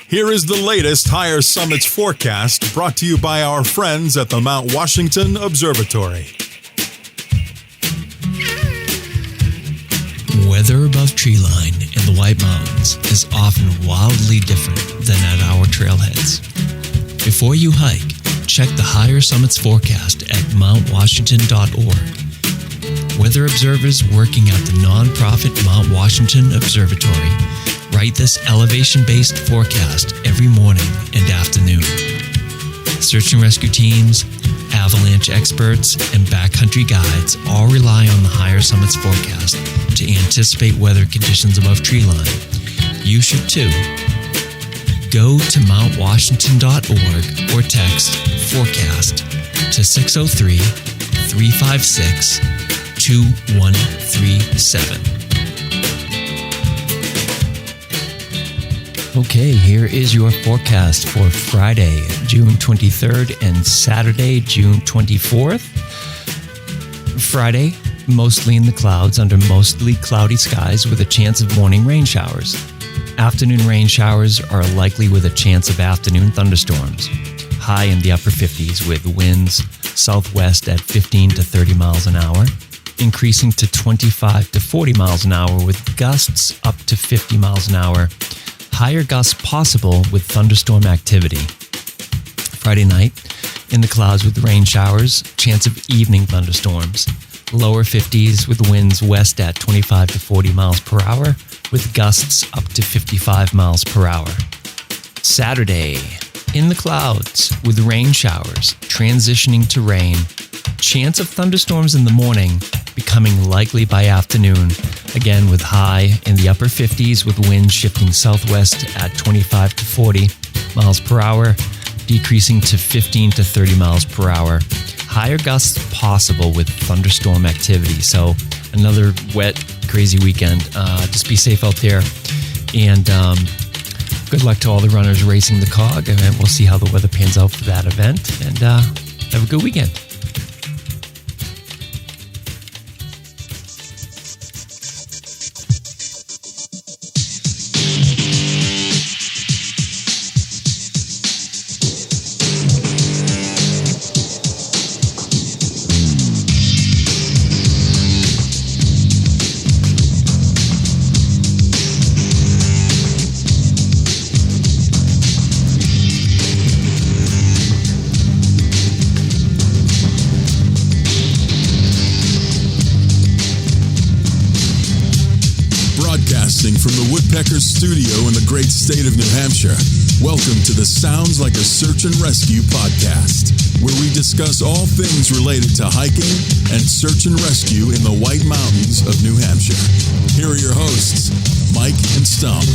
Here is the latest Higher Summits forecast brought to you by our friends at the Mount Washington Observatory. Weather above treeline in the White Mountains is often wildly different than at our trailheads. Before you hike, check the Higher Summits forecast at mountwashington.org. Weather observers working at the nonprofit Mount Washington Observatory write this elevation-based forecast every morning and afternoon. Search and rescue teams, avalanche experts, and backcountry guides all rely on the Higher Summits forecast to anticipate weather conditions above treeline. You should too. Go to mountwashington.org or text forecast to 603-356-2137. Okay, here is your forecast for Friday, June 23rd and Saturday, June 24th. Friday, mostly in the clouds under mostly cloudy skies with a chance of morning rain showers. Afternoon rain showers are likely with a chance of afternoon thunderstorms. High in the upper 50s with winds southwest at 15 to 30 miles an hour, increasing to 25 to 40 miles an hour with gusts up to 50 miles an hour. Higher gusts possible with thunderstorm activity. Friday night, in the clouds with rain showers, chance of evening thunderstorms. Lower 50s with winds west at 25 to 40 miles per hour, with gusts up to 55 miles per hour. Saturday, in the clouds with rain showers, transitioning to rain. Chance of thunderstorms in the morning, becoming likely by afternoon. Again, with high in the upper 50s with winds shifting southwest at 25 to 40 miles per hour, decreasing to 15 to 30 miles per hour. Higher gusts possible with thunderstorm activity. So another wet, crazy weekend. Just be safe out there. And good luck to all the runners racing the COG. And we'll see how the weather pans out for that event. And have a good weekend. From the Woodpeckers studio in the great state of New Hampshire, welcome to the Sounds Like a Search and Rescue podcast, where we discuss all things related to hiking and search and rescue in the White Mountains of New Hampshire. Here are your hosts, Mike and Stump.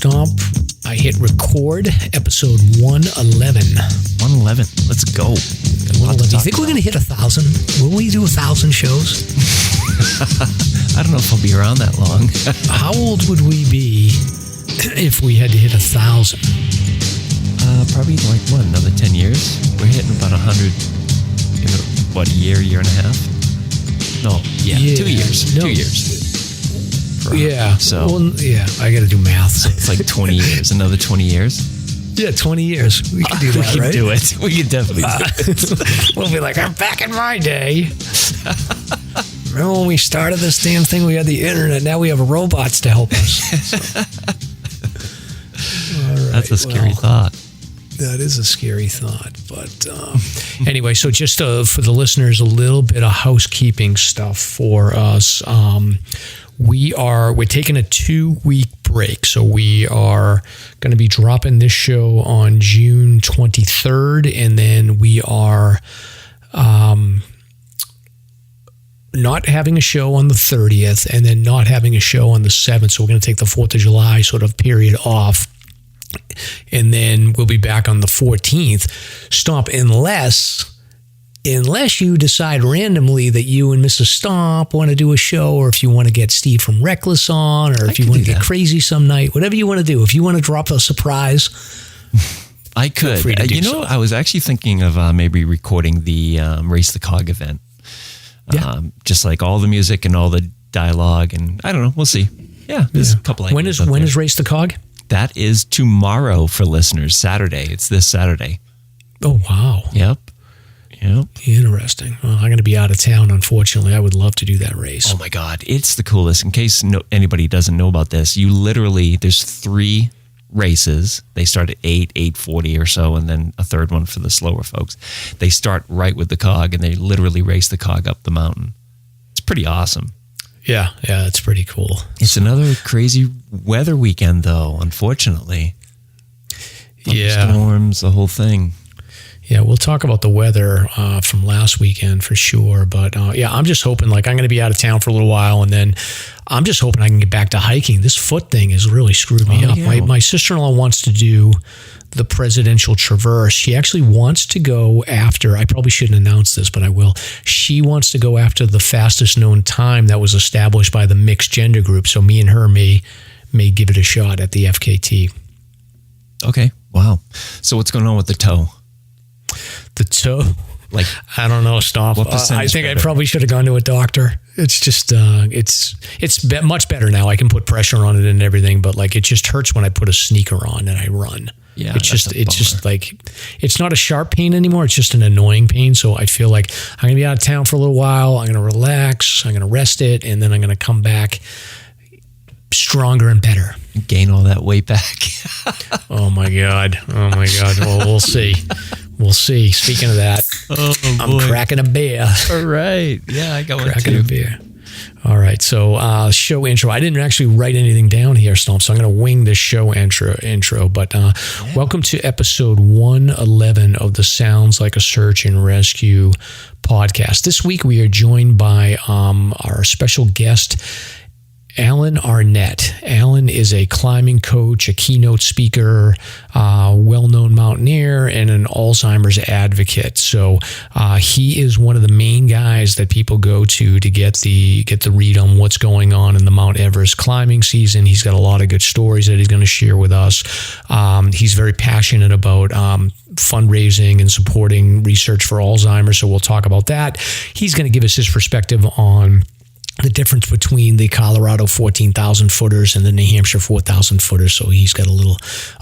Stomp. I hit record, episode 111. 111. Let's go. Do you think we're going to hit 1,000? Will we do 1,000 shows? I don't know if I'll be around that long. How old would we be if we had to hit 1,000? Probably like, another 10 years? We're hitting about 100 in a year and a half? No, 2 years. No. 2 years. Yeah. So I got to do math. So. It's like 20 years. Another 20 years. Yeah, 20 years. We can do that, we can right? do it. We can definitely do it. We'll be like, I'm back in my day. Remember when we started this damn thing? We had the internet. Now we have robots to help us. So. All right, that's a scary thought. That is a scary thought. But anyway, so just for the listeners, a little bit of housekeeping stuff for us. We're taking a 2-week break. So we are going to be dropping this show on June 23rd. And then we are not having a show on the 30th and then not having a show on the 7th. So we're going to take the 4th of July sort of period off. And then we'll be back on the 14th. Stomp, unless unless you decide randomly that you and Mrs. Stomp want to do a show, or if you want to get Steve from Reckless on, or if you want to get crazy some night, whatever you want to do. If you want to drop a surprise, I could. I was actually thinking of maybe recording the Race the Cog event. Yeah. Just like all the music and all the dialogue, and I don't know. We'll see. Yeah, there's a couple ideas. When is Race the Cog? That is tomorrow for listeners. Saturday. It's this Saturday. Oh, wow. Yep. Interesting. Well, I'm going to be out of town, unfortunately. I would love to do that race. Oh, my God. It's the coolest. In case anybody doesn't know about this, there's 3 races. They start at 8:40 or so, and then a third one for the slower folks. They start right with the cog, and they literally race the cog up the mountain. It's pretty awesome. Yeah, it's pretty cool. It's another crazy weather weekend, though, unfortunately. Storms, the whole thing. Yeah, we'll talk about the weather from last weekend for sure. But I'm just hoping, I'm going to be out of town for a little while, and then I'm just hoping I can get back to hiking. This foot thing has really screwed me up. Yeah. My sister-in-law wants to do the Presidential Traverse. She actually wants to go after, I probably shouldn't announce this, but I will. She wants to go after the fastest known time that was established by the mixed gender group. So me and her may give it a shot at the FKT. Okay. Wow. So what's going on with the toe? The toe? I don't know, Stomp. I think I probably should have gone to a doctor. It's just, it's much better now. I can put pressure on it and everything, but it just hurts when I put a sneaker on and I run. Yeah, it's just it's not a sharp pain anymore. It's just an annoying pain. So I feel like I'm going to be out of town for a little while. I'm going to relax. I'm going to rest it. And then I'm going to come back stronger and better. Gain all that weight back. Oh my God. Well, we'll see. Speaking of that, I'm cracking a beer. All right. Yeah, I got one cracking too. a beer. All right. So show intro. I didn't actually write anything down here, Stomp, so I'm going to wing this show intro. But welcome to episode 111 of the Sounds Like a Search and Rescue podcast. This week we are joined by our special guest, Alan Arnette. Alan is a climbing coach, a keynote speaker, well-known mountaineer, and an Alzheimer's advocate. So he is one of the main guys that people go to get the read on what's going on in the Mount Everest climbing season. He's got a lot of good stories that he's going to share with us. He's very passionate about fundraising and supporting research for Alzheimer's, so we'll talk about that. He's going to give us his perspective on the difference between the Colorado 14,000 footers and the New Hampshire 4,000 footers. So he's got a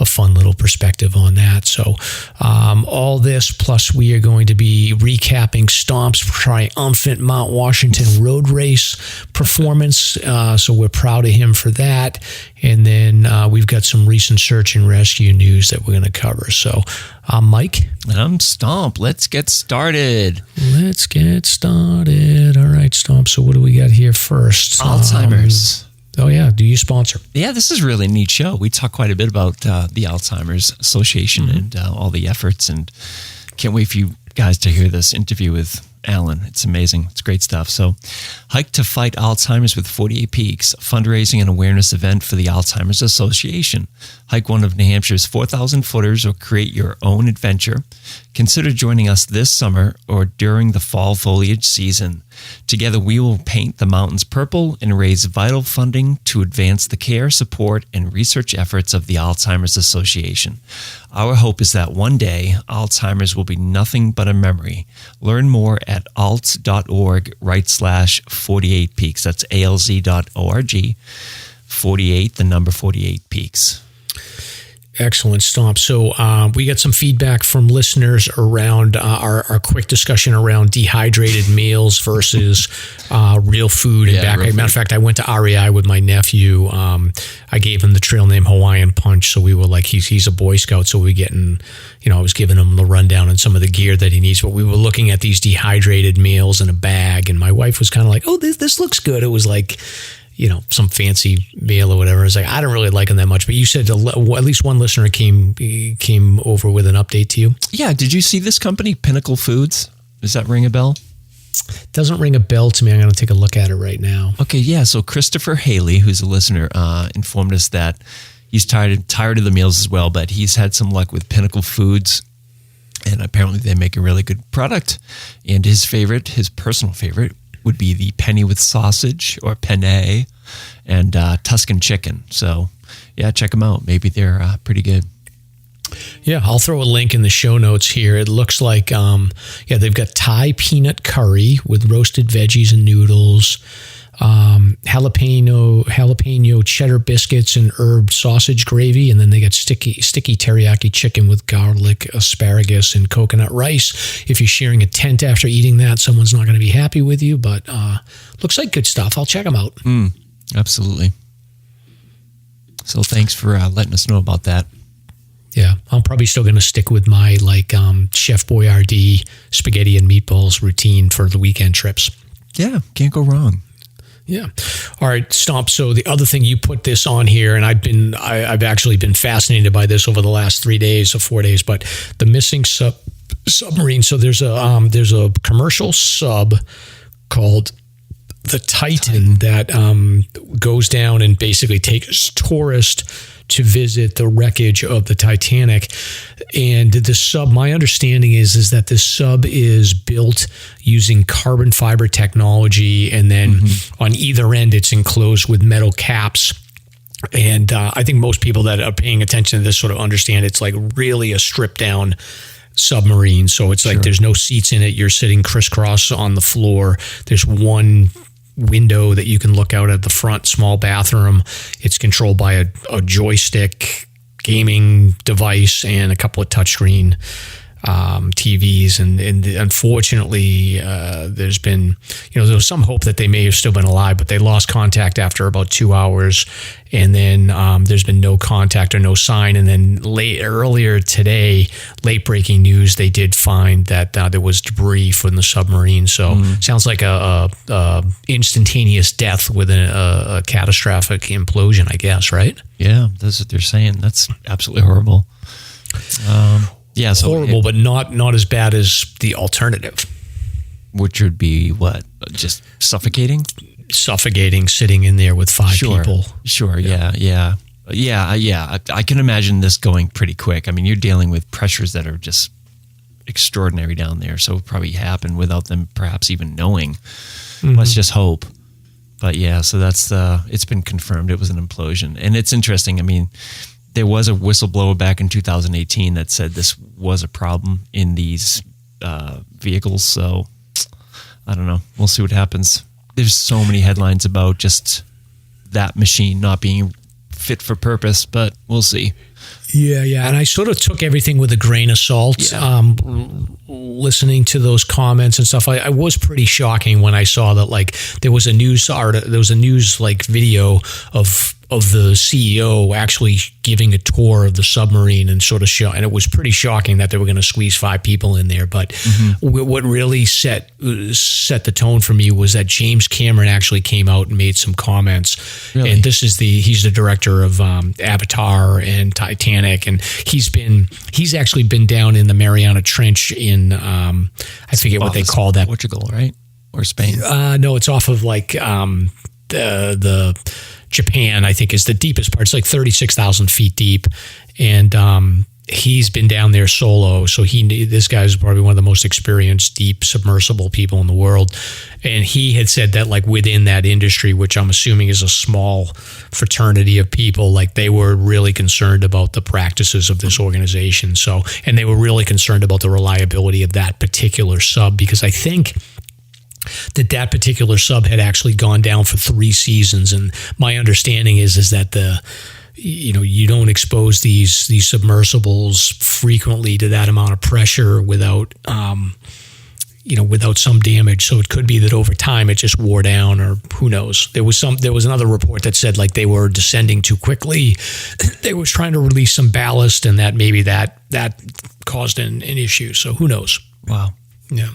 fun little perspective on that. So all this, plus we are going to be recapping Stomp's triumphant Mount Washington road race performance. So we're proud of him for that. And then we've got some recent search and rescue news that we're going to cover. So I'm Mike. And I'm Stomp. Let's get started. All right, Stomp. So what do we got here first? Alzheimer's. Oh, yeah. Do you sponsor? Yeah, this is really a neat show. We talk quite a bit about the Alzheimer's Association and all the efforts. And can't wait for you guys to hear this interview with Alan. It's amazing. It's great stuff. So, Hike to Fight Alzheimer's with 48 Peaks, a fundraising and awareness event for the Alzheimer's Association. Hike one of New Hampshire's 4,000 footers or create your own adventure. Consider joining us this summer or during the fall foliage season. Together, we will paint the mountains purple and raise vital funding to advance the care, support, and research efforts of the Alzheimer's Association. Our hope is that one day, Alzheimer's will be nothing but a memory. Learn more at alz.org/48 peaks. That's alz.org, 48, the number 48 peaks. Excellent, Stomp. So we got some feedback from listeners around our quick discussion around dehydrated meals versus real food. Matter of fact, I went to REI with my nephew. I gave him the trail name Hawaiian Punch. So we were like, he's a Boy Scout. So we getting, I was giving him the rundown on some of the gear that he needs. But we were looking at these dehydrated meals in a bag. And my wife was kind of like, oh, this looks good. It was like, some fancy meal or whatever. It's like, I don't really like them that much. But you said at least one listener came over with an update to you. Yeah. Did you see this company, Pinnacle Foods? Does that ring a bell? Doesn't ring a bell to me. I'm going to take a look at it right now. Okay. Yeah. So Christopher Haley, who's a listener, informed us that he's tired of the meals as well, but he's had some luck with Pinnacle Foods. And apparently they make a really good product. And his personal favorite, would be the penny with sausage, or penne, and Tuscan chicken. So, yeah, check them out. Maybe they're pretty good. Yeah, I'll throw a link in the show notes here. It looks like, they've got Thai peanut curry with roasted veggies and noodles, jalapeno cheddar biscuits and herb sausage gravy, and then they got sticky teriyaki chicken with garlic, asparagus, and coconut rice. If you're sharing a tent after eating that, someone's not going to be happy with you, but looks like good stuff. I'll check them out. Absolutely. So thanks for letting us know about that. Yeah, I'm probably still going to stick with my Chef Boyardee spaghetti and meatballs routine for the weekend trips. Yeah, can't go wrong. Yeah. All right, Stomp. So the other thing, you put this on here, and I've actually been fascinated by this over the last 3 days or 4 days, but the missing submarine. So there's a commercial sub called the Titan that goes down and basically takes tourists to visit the wreckage of the Titanic. And the sub, my understanding is that this sub is built using carbon fiber technology, and then on either end it's enclosed with metal caps. And I think most people that are paying attention to this sort of understand it's like really a stripped down submarine. So it's like there's no seats in it. You're sitting crisscross on the floor. There's one window that you can look out at the front, small bathroom. It's controlled by a joystick gaming device and a couple of touchscreen TVs. And unfortunately, there's been, there was some hope that they may have still been alive, but they lost contact after about 2 hours. And then there's been no contact or no sign. And then earlier today, late breaking news, they did find that there was debris from the submarine. So sounds like a instantaneous death with a catastrophic implosion, I guess, right? Yeah, that's what they're saying. That's absolutely horrible. Yeah, so horrible, but not as bad as the alternative. Which would be what? Just suffocating? Suffocating, sitting in there with five people. Sure, yeah. I can imagine this going pretty quick. I mean, you're dealing with pressures that are just extraordinary down there, so it probably happened without them perhaps even knowing. Let's just hope. But yeah, so that's it's been confirmed. It was an implosion. And it's interesting. I mean, there was a whistleblower back in 2018 that said this was a problem in these vehicles. So I don't know. We'll see what happens. There's so many headlines about just that machine not being fit for purpose, but we'll see. Yeah. And I sort of took everything with a grain of salt, listening to those comments and stuff. I was pretty shocking when I saw that, like, there was a news video of the CEO actually giving a tour of the submarine and sort of and it was pretty shocking that they were going to squeeze 5 people in there. But what really set the tone for me was that James Cameron actually came out and made some comments. Really? And he's the director of Avatar and Titanic, and he's actually been down in the Mariana Trench in I forget what they call that. Portugal, right? Or Spain? No, it's off of like the Japan, I think, is the deepest part. It's like 36,000 feet deep. And he's been down there solo. So this guy's probably one of the most experienced deep submersible people in the world. And he had said that, like, within that industry, which I'm assuming is a small fraternity of people, like, they were really concerned about the practices of this organization. So, and they were really concerned about the reliability of that particular sub, because I think that particular sub had actually gone down for 3 seasons. And my understanding is that you don't expose these submersibles frequently to that amount of pressure without some damage. So it could be that over time it just wore down, or who knows. There was another report that said, like, they were descending too quickly. They were trying to release some ballast, and that maybe that caused an issue. So who knows? Wow. Yeah.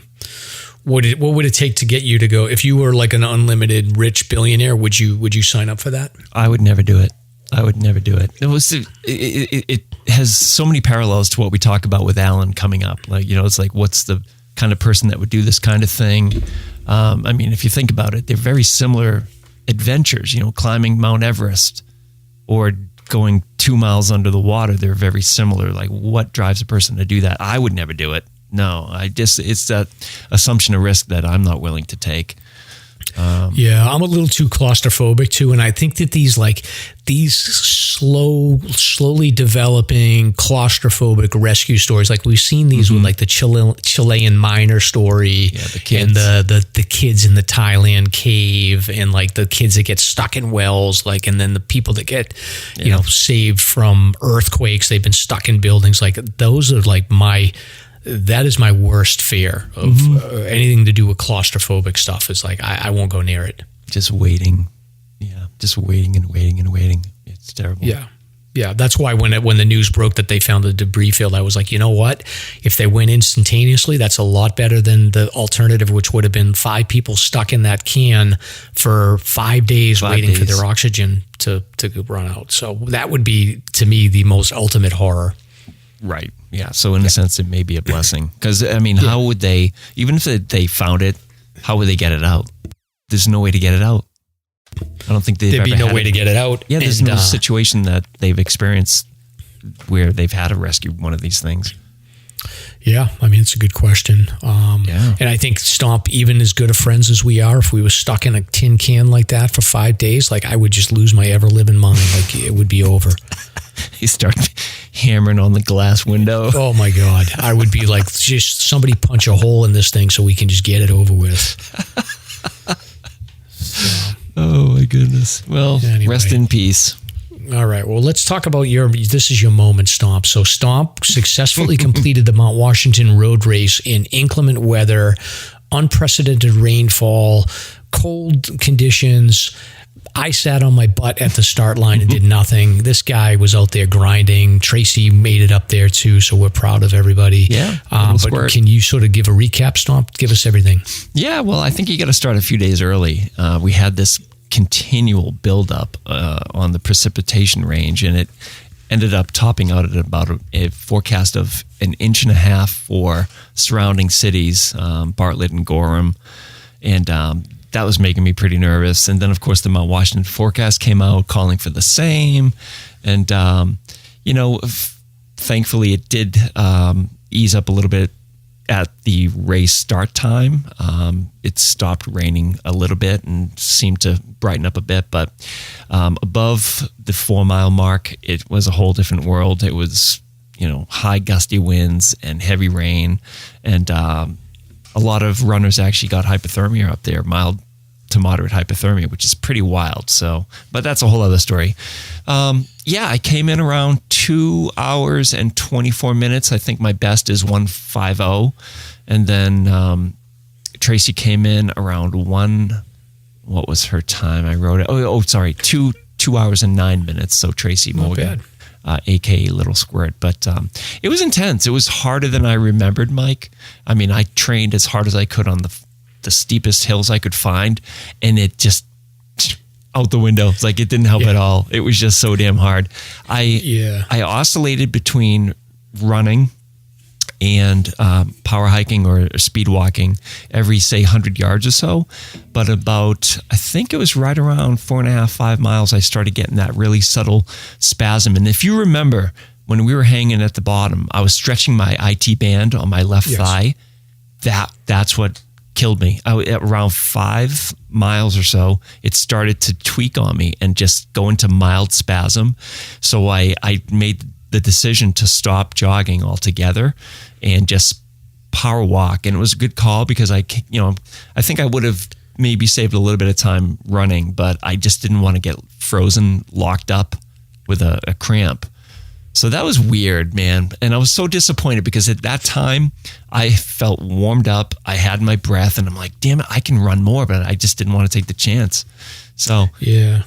What would it take to get you to go? If you were like an unlimited rich billionaire, would you sign up for that? I would never do it. It has so many parallels to what we talk about with Alan coming up. Like, it's like, what's the kind of person that would do this kind of thing? I mean, if you think about it, they're very similar adventures, climbing Mount Everest or going 2 miles under the water. They're very similar. Like, what drives a person to do that? I would never do it. No, it's that assumption of risk that I'm not willing to take. Yeah, I'm a little too claustrophobic too, and I think that these slowly developing claustrophobic rescue stories, like we've seen these with like the Chilean miner story, the kids. And the kids in the Thailand cave, and like the kids that get stuck in wells, like, and then the people that get saved from earthquakes. They've been stuck in buildings. Like, those are like that is my worst fear of anything to do with claustrophobic stuff. Is like, I won't go near it. Just waiting. Yeah. Just waiting and waiting and waiting. It's terrible. Yeah. Yeah. That's why when the news broke that they found the debris field, I was like, you know what? If they went instantaneously, that's a lot better than the alternative, which would have been 5 people stuck in that can for 5 days waiting for their oxygen to run out. So that would be, to me, the most ultimate horror. Right. Yeah. So in a sense, it may be a blessing. Because, I mean, how would they, even if they found it, how would they get it out? There's no way to get it out. I don't think there'd be no way to get it out. Yeah, there's no situation that they've experienced where they've had to rescue one of these things. Yeah, I mean, it's a good question. And I think Stomp, even as good of friends as we are, if we were stuck in a tin can like that for 5 days, like, I would just lose my ever-living mind. Like, it would be over. You start hammering on the glass window. Oh my God. I would be like, just somebody punch a hole in this thing so we can just get it over with. So, oh my goodness. Well, anyway. Rest in peace. All right. Well, let's talk about this is your moment, Stomp. So Stomp successfully completed the Mount Washington road race in inclement weather, unprecedented rainfall, cold conditions. I sat on my butt at the start line and did nothing. This guy was out there grinding. Tracy made it up there too, so we're proud of everybody. Yeah. But can you sort of give a recap, Stomp? Give us everything. Yeah, well, I think you got to start a few days early. We had this continual buildup on the precipitation range, and it ended up topping out at about a forecast of 1.5 inches for surrounding cities, Bartlett and Gorham. And that was making me pretty nervous. And then, of course, the Mount Washington forecast came out calling for the same. And, thankfully it did ease up a little bit at the race start time. It stopped raining a little bit and seemed to brighten up a bit. But above the 4 mile mark, it was a whole different world. It was, high gusty winds and heavy rain. And a lot of runners actually got hypothermia up there, mild to moderate hypothermia, which is pretty wild. So, but that's a whole other story. I came in around 2 hours and 24 minutes. I think my best is 1:50. And then Tracy came in around what was her time? I wrote it. 2 hours and 9 minutes. So Tracy Morgan, aka Little Squirt. But it was intense. It was harder than I remembered, Mike. I mean, I trained as hard as I could on the steepest hills I could find, and it just out the window. It's like it didn't help at all. It was just so damn hard. I oscillated between running and power hiking or speed walking every, say, 100 yards or so. But about, I think it was right around 4.5, 5 miles, I started getting that really subtle spasm. And if you remember, when we were hanging at the bottom, I was stretching my IT band on my left thigh. That's what killed me. At around 5 miles or so, it started to tweak on me and just go into mild spasm. So I made the decision to stop jogging altogether and just power walk. And it was a good call because I think I would have maybe saved a little bit of time running, but I just didn't want to get frozen, locked up with a cramp. So that was weird, man. And I was so disappointed because at that time I felt warmed up. I had my breath and I'm like, damn it, I can run more, but I just didn't want to take the chance. So yeah.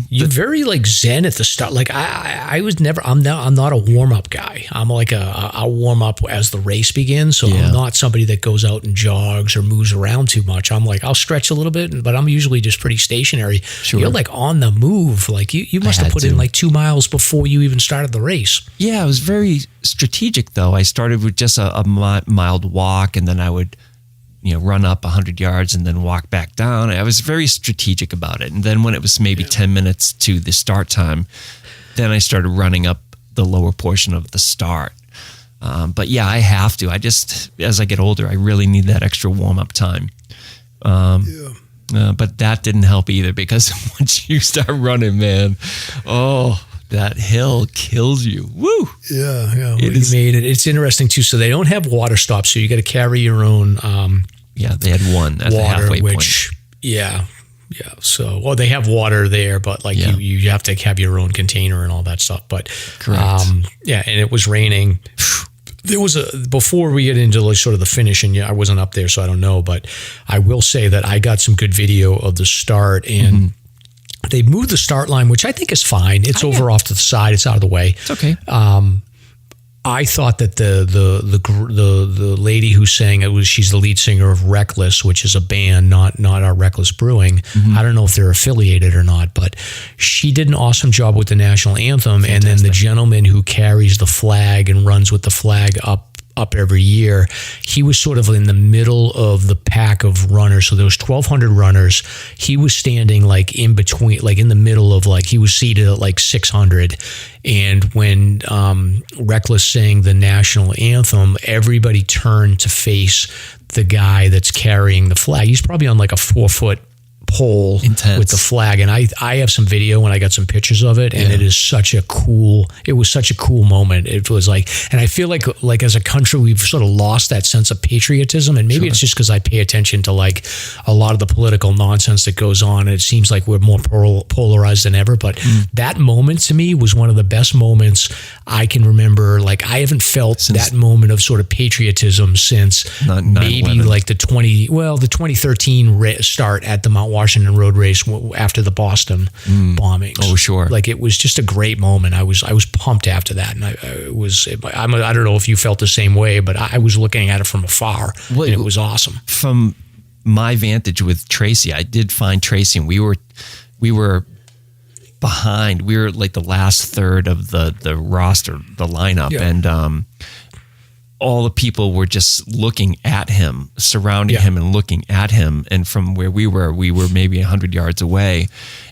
You're very like zen at the start. Like I was never. I'm not a warm up guy. I'm like a warm up as the race begins. So I'm not somebody that goes out and jogs or moves around too much. I'm like I'll stretch a little bit, but I'm usually just pretty stationary. Sure. You're like on the move. Like you must have put in like 2 miles before you even started the race. Yeah, it was very strategic though. I started with just a mild walk, and then I would run up 100 yards and then walk back down. I was very strategic about it. And then when it was maybe 10 minutes to the start time, then I started running up the lower portion of the start. But yeah, I have to. As I get older, I really need that extra warm-up time. But that didn't help either, because once you start running, man, that hill kills you. Woo! Yeah. Well, made it. It's interesting too. So they don't have water stops, so you got to carry your own. They had one at the halfway point. Yeah. So, they have water there, but you have to have your own container and all that stuff. But correct. And it was raining. There was before we get into sort of the finish, and I wasn't up there, so I don't know, but I will say that I got some good video of the start, and they moved the start line, which I think is fine. It's off to the side. It's out of the way. It's okay. I thought that the lady who sang she's the lead singer of Reckless, which is a band, not our Reckless Brewing. I don't know if they're affiliated or not, but she did an awesome job with the national anthem. Fantastic. And then the gentleman who carries the flag and runs with the flag up every year, he was sort of in the middle of the pack of runners. So there was 1,200 runners. He was standing in between, in the middle of he was seated at 600. And when Reckless sang the national anthem, everybody turned to face the guy that's carrying the flag. He's probably on a 4-foot pole. Intense. With the flag, and I have some video and I got some pictures of it, and it was such a cool moment. It was and I feel like as a country we've sort of lost that sense of patriotism, and maybe it's just because I pay attention to a lot of the political nonsense that goes on, and it seems like we're more polarized than ever, but that moment to me was one of the best moments I can remember. I haven't felt that moment of sort of patriotism since maybe the 2013 start at the Mount Washington road race after the Boston bombings. Oh, sure. It was just a great moment. I was pumped after that, and I don't know if you felt the same way, but I was looking at it from afar, and it was awesome. From my vantage with Tracy, I did find Tracy, and we were behind. We were the last third of the roster, the lineup, and all the people were just looking at him, surrounding him and looking at him. And from where we were maybe 100 yards away.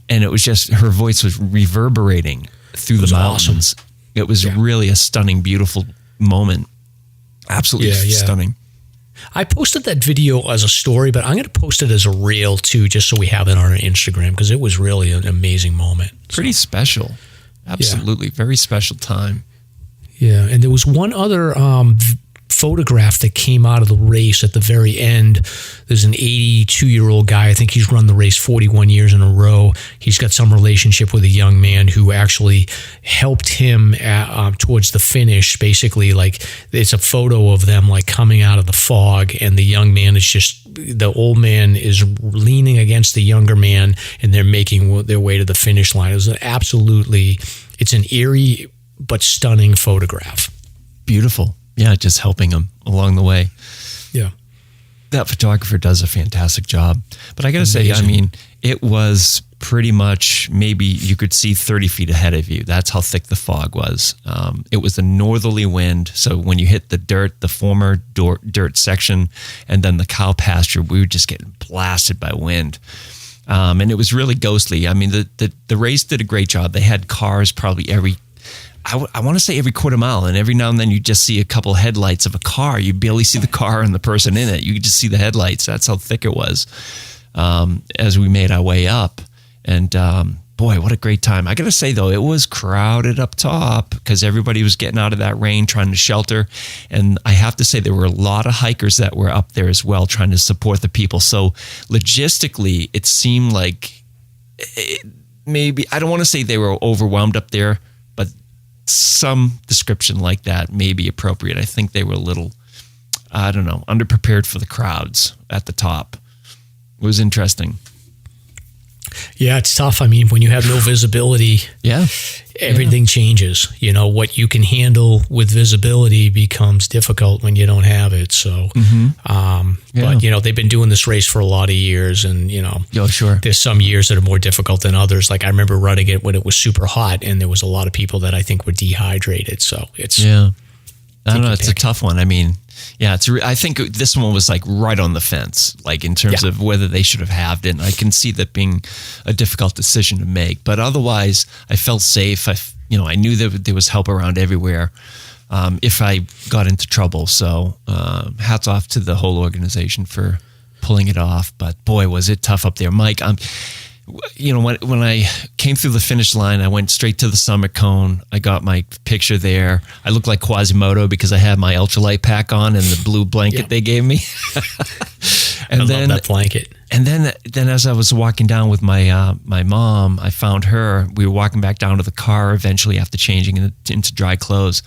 And it was just, her voice was reverberating through the mountains. Awesome. It was really a stunning, beautiful moment. Absolutely stunning. I posted that video as a story, but I'm going to post it as a reel too, just so we have it on our Instagram, because it was really an amazing moment. Pretty special. Absolutely. Very special time. Yeah, and there was one other photograph that came out of the race at the very end. There's an 82-year-old guy. I think he's run the race 41 years in a row. He's got some relationship with a young man who actually helped him towards the finish. Basically, it's a photo of them coming out of the fog, and the young man is the old man is leaning against the younger man, and they're making their way to the finish line. It's an eerie but stunning photograph. Beautiful. Yeah, just helping them along the way. Yeah. That photographer does a fantastic job. But I got to say, it was pretty much, maybe you could see 30 feet ahead of you. That's how thick the fog was. It was a northerly wind. So when you hit the former dirt section, and then the cow pasture, we were just getting blasted by wind. And it was really ghostly. The race did a great job. They had cars probably I want to say every quarter mile, and every now and then you just see a couple headlights of a car. You barely see the car and the person in it. You just see the headlights. That's how thick it was as we made our way up. And boy, what a great time. I got to say, though, it was crowded up top because everybody was getting out of that rain, trying to shelter. And I have to say, there were a lot of hikers that were up there as well, trying to support the people. So logistically, it seemed like maybe, I don't want to say they were overwhelmed up there, but some description like that may be appropriate. I think they were a little, underprepared for the crowds at the top. It was interesting. Yeah, it's tough. When you have no visibility, everything changes. What you can handle with visibility becomes difficult when you don't have it. So, but they've been doing this race for a lot of years, and there's some years that are more difficult than others. I remember running it when it was super hot, and there was a lot of people that I think were dehydrated. So it's I don't know. it's a tough one. I mean, yeah, I think this one was like right on the fence, like in terms of whether they should have halved it. And I can see that being a difficult decision to make, but otherwise I felt safe. I knew that there was help around everywhere if I got into trouble. So hats off to the whole organization for pulling it off. But boy, was it tough up there, Mike. When I came through the finish line, I went straight to the summit cone. I got my picture there. I looked like Quasimodo because I had my ultralight pack on and the blue blanket they gave me. I love that blanket. And then as I was walking down with my my mom, I found her. We were walking back down to the car eventually after changing into dry clothes.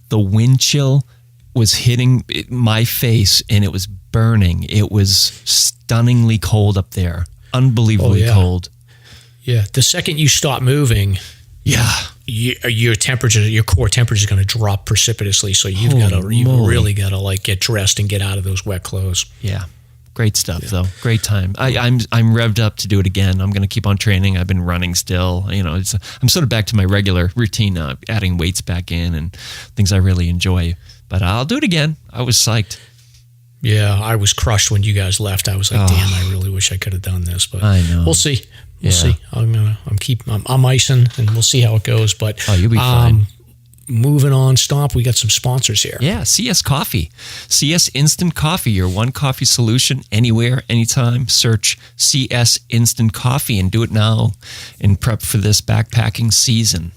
The wind chill was hitting my face and it was burning. It was stunningly cold up there. Unbelievably cold. Yeah. The second you stop moving, your core temperature is going to drop precipitously. So you really got to like get dressed and get out of those wet clothes. Yeah. Great stuff though. Great time. I'm revved up to do it again. I'm going to keep on training. I've been running still. I'm sort of back to my regular routine, adding weights back in and things I really enjoy. But I'll do it again. I was psyched. Yeah, I was crushed when you guys left. I was like, damn, I really wish I could have done this, but I know. We'll see. We'll see. I'm icing and we'll see how it goes. But you'll be fine. Moving on, Stomp, we got some sponsors here. Yeah, CS Coffee. CS Instant Coffee, your one coffee solution anywhere, anytime. Search CS Instant Coffee and do it now in prep for this backpacking season.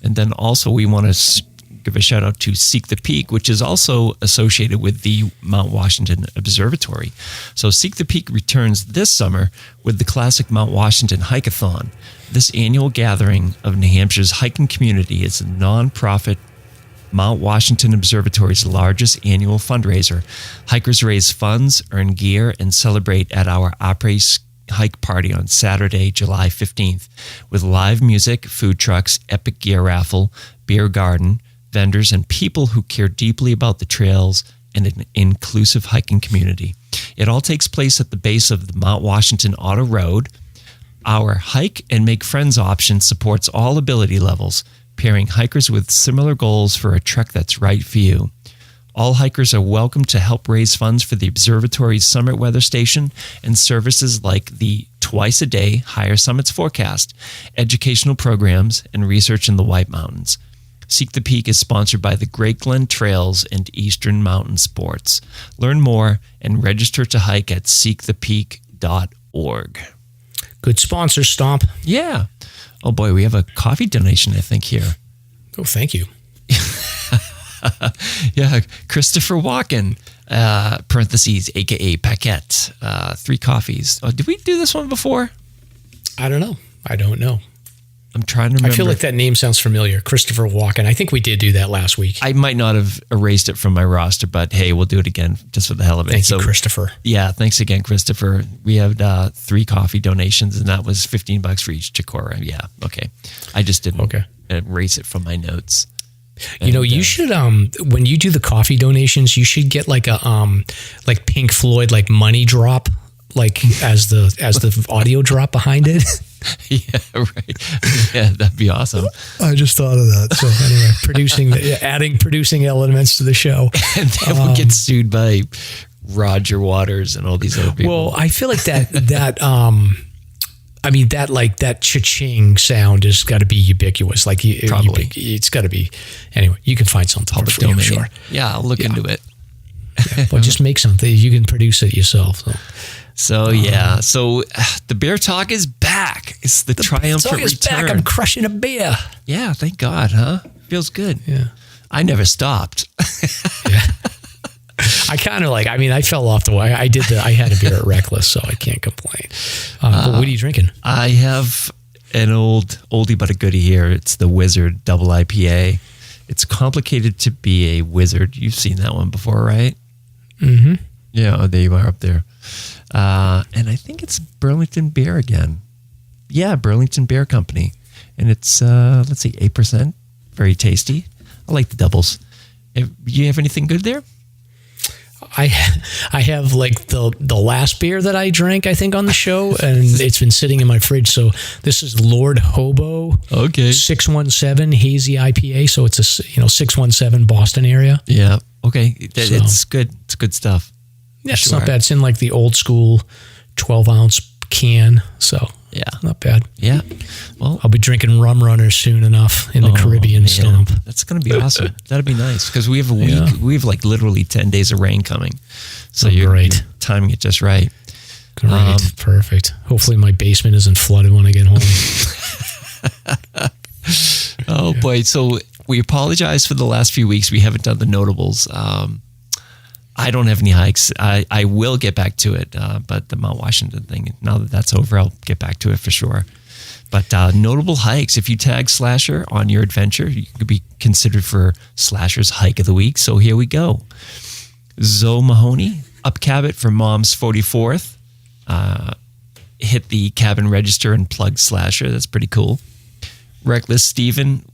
And then also we want to give a shout out to Seek the Peak, which is also associated with the Mount Washington Observatory. So Seek the Peak returns this summer with the classic Mount Washington Hike-a-thon. This annual gathering of New Hampshire's hiking community is a non-profit Mount Washington Observatory's largest annual fundraiser. Hikers raise funds, earn gear, and celebrate at our après hike party on Saturday, July 15th, with live music, food trucks, epic gear raffle, beer garden, vendors, and people who care deeply about the trails and an inclusive hiking community. It all takes place at the base of the Mount Washington Auto Road. Our Hike and Make Friends option supports all ability levels, pairing hikers with similar goals for a trek that's right for you. All hikers are welcome to help raise funds for the observatory's summit weather station and services like the twice-a-day Higher Summits forecast, educational programs, and research in the White Mountains. Seek the Peak is sponsored by the Great Glen Trails and Eastern Mountain Sports. Learn more and register to hike at seekthepeak.org. Good sponsor, Stomp. Yeah. Oh boy, we have a coffee donation, I think, here. Oh, thank you. Yeah, Christopher Walken, parentheses, a.k.a. Paquette, 3 coffees. Oh, did we do this one before? I don't know. I'm trying to remember. I feel like that name sounds familiar. Christopher Walken. I think we did do that last week. I might not have erased it from my roster, but hey, we'll do it again just for the hell of it. Thank you, Christopher. Yeah, thanks again, Christopher. We have 3 coffee donations, and that was $15 for each Chikora. Yeah, okay. I just didn't erase it from my notes. And, you should when you do the coffee donations, you should get like a like Pink Floyd like money drop like as the audio drop behind it. Yeah, right. Yeah, that'd be awesome. I just thought of that. So anyway, adding producing elements to the show. And then we'll get sued by Roger Waters and all these other people. Well, I feel like that cha-ching sound has got to be ubiquitous. Like probably. It's got to be. Anyway, you can find something public for free, domain. I'm sure. Yeah, I'll look into it. Well, just make something. You can produce it yourself. So the beer talk is back. It's the triumphant return. Is back. I'm crushing a beer. Yeah, thank God, huh? Feels good. Yeah. I never stopped. Yeah. I kind of I fell off the way. I had a beer at Reckless, so I can't complain. But what are you drinking? I have an oldie but a goodie here. It's the Wizard Double IPA. It's complicated to be a wizard. You've seen that one before, right? Mm-hmm. Yeah, there you are up there. And I think it's Burlington Beer again. Yeah, Burlington Beer Company. And it's, 8%. Very tasty. I like the doubles. You have anything good there? I have like the last beer that I drank, I think, on the show, and it's been sitting in my fridge. So this is Lord Hobo. Okay. 617 hazy IPA. So it's a 617 Boston area. Yeah. Okay. It's good. It's good stuff. Yeah, it's not bad. It's in like the old school 12-ounce can. So yeah, not bad. Yeah. Well, I'll be drinking Rum Runners soon enough in the Caribbean stomp. That's going to be awesome. That'd be nice because we have a week. Yeah. We have like literally 10 days of rain coming. So you're timing it just right. Great. Perfect. Hopefully my basement isn't flooded when I get home. Boy. So we apologize for the last few weeks. We haven't done the notables. I don't have any hikes. I will get back to it, but the Mount Washington thing, now that that's over, I'll get back to it for sure. But notable hikes, if you tag SLASR on your adventure, you could be considered for SLASR's Hike of the Week. So here we go. Zoe Mahoney, up Cabot for Mom's 44th. Hit the cabin register and plugged SLASR. That's pretty cool. Reckless Steven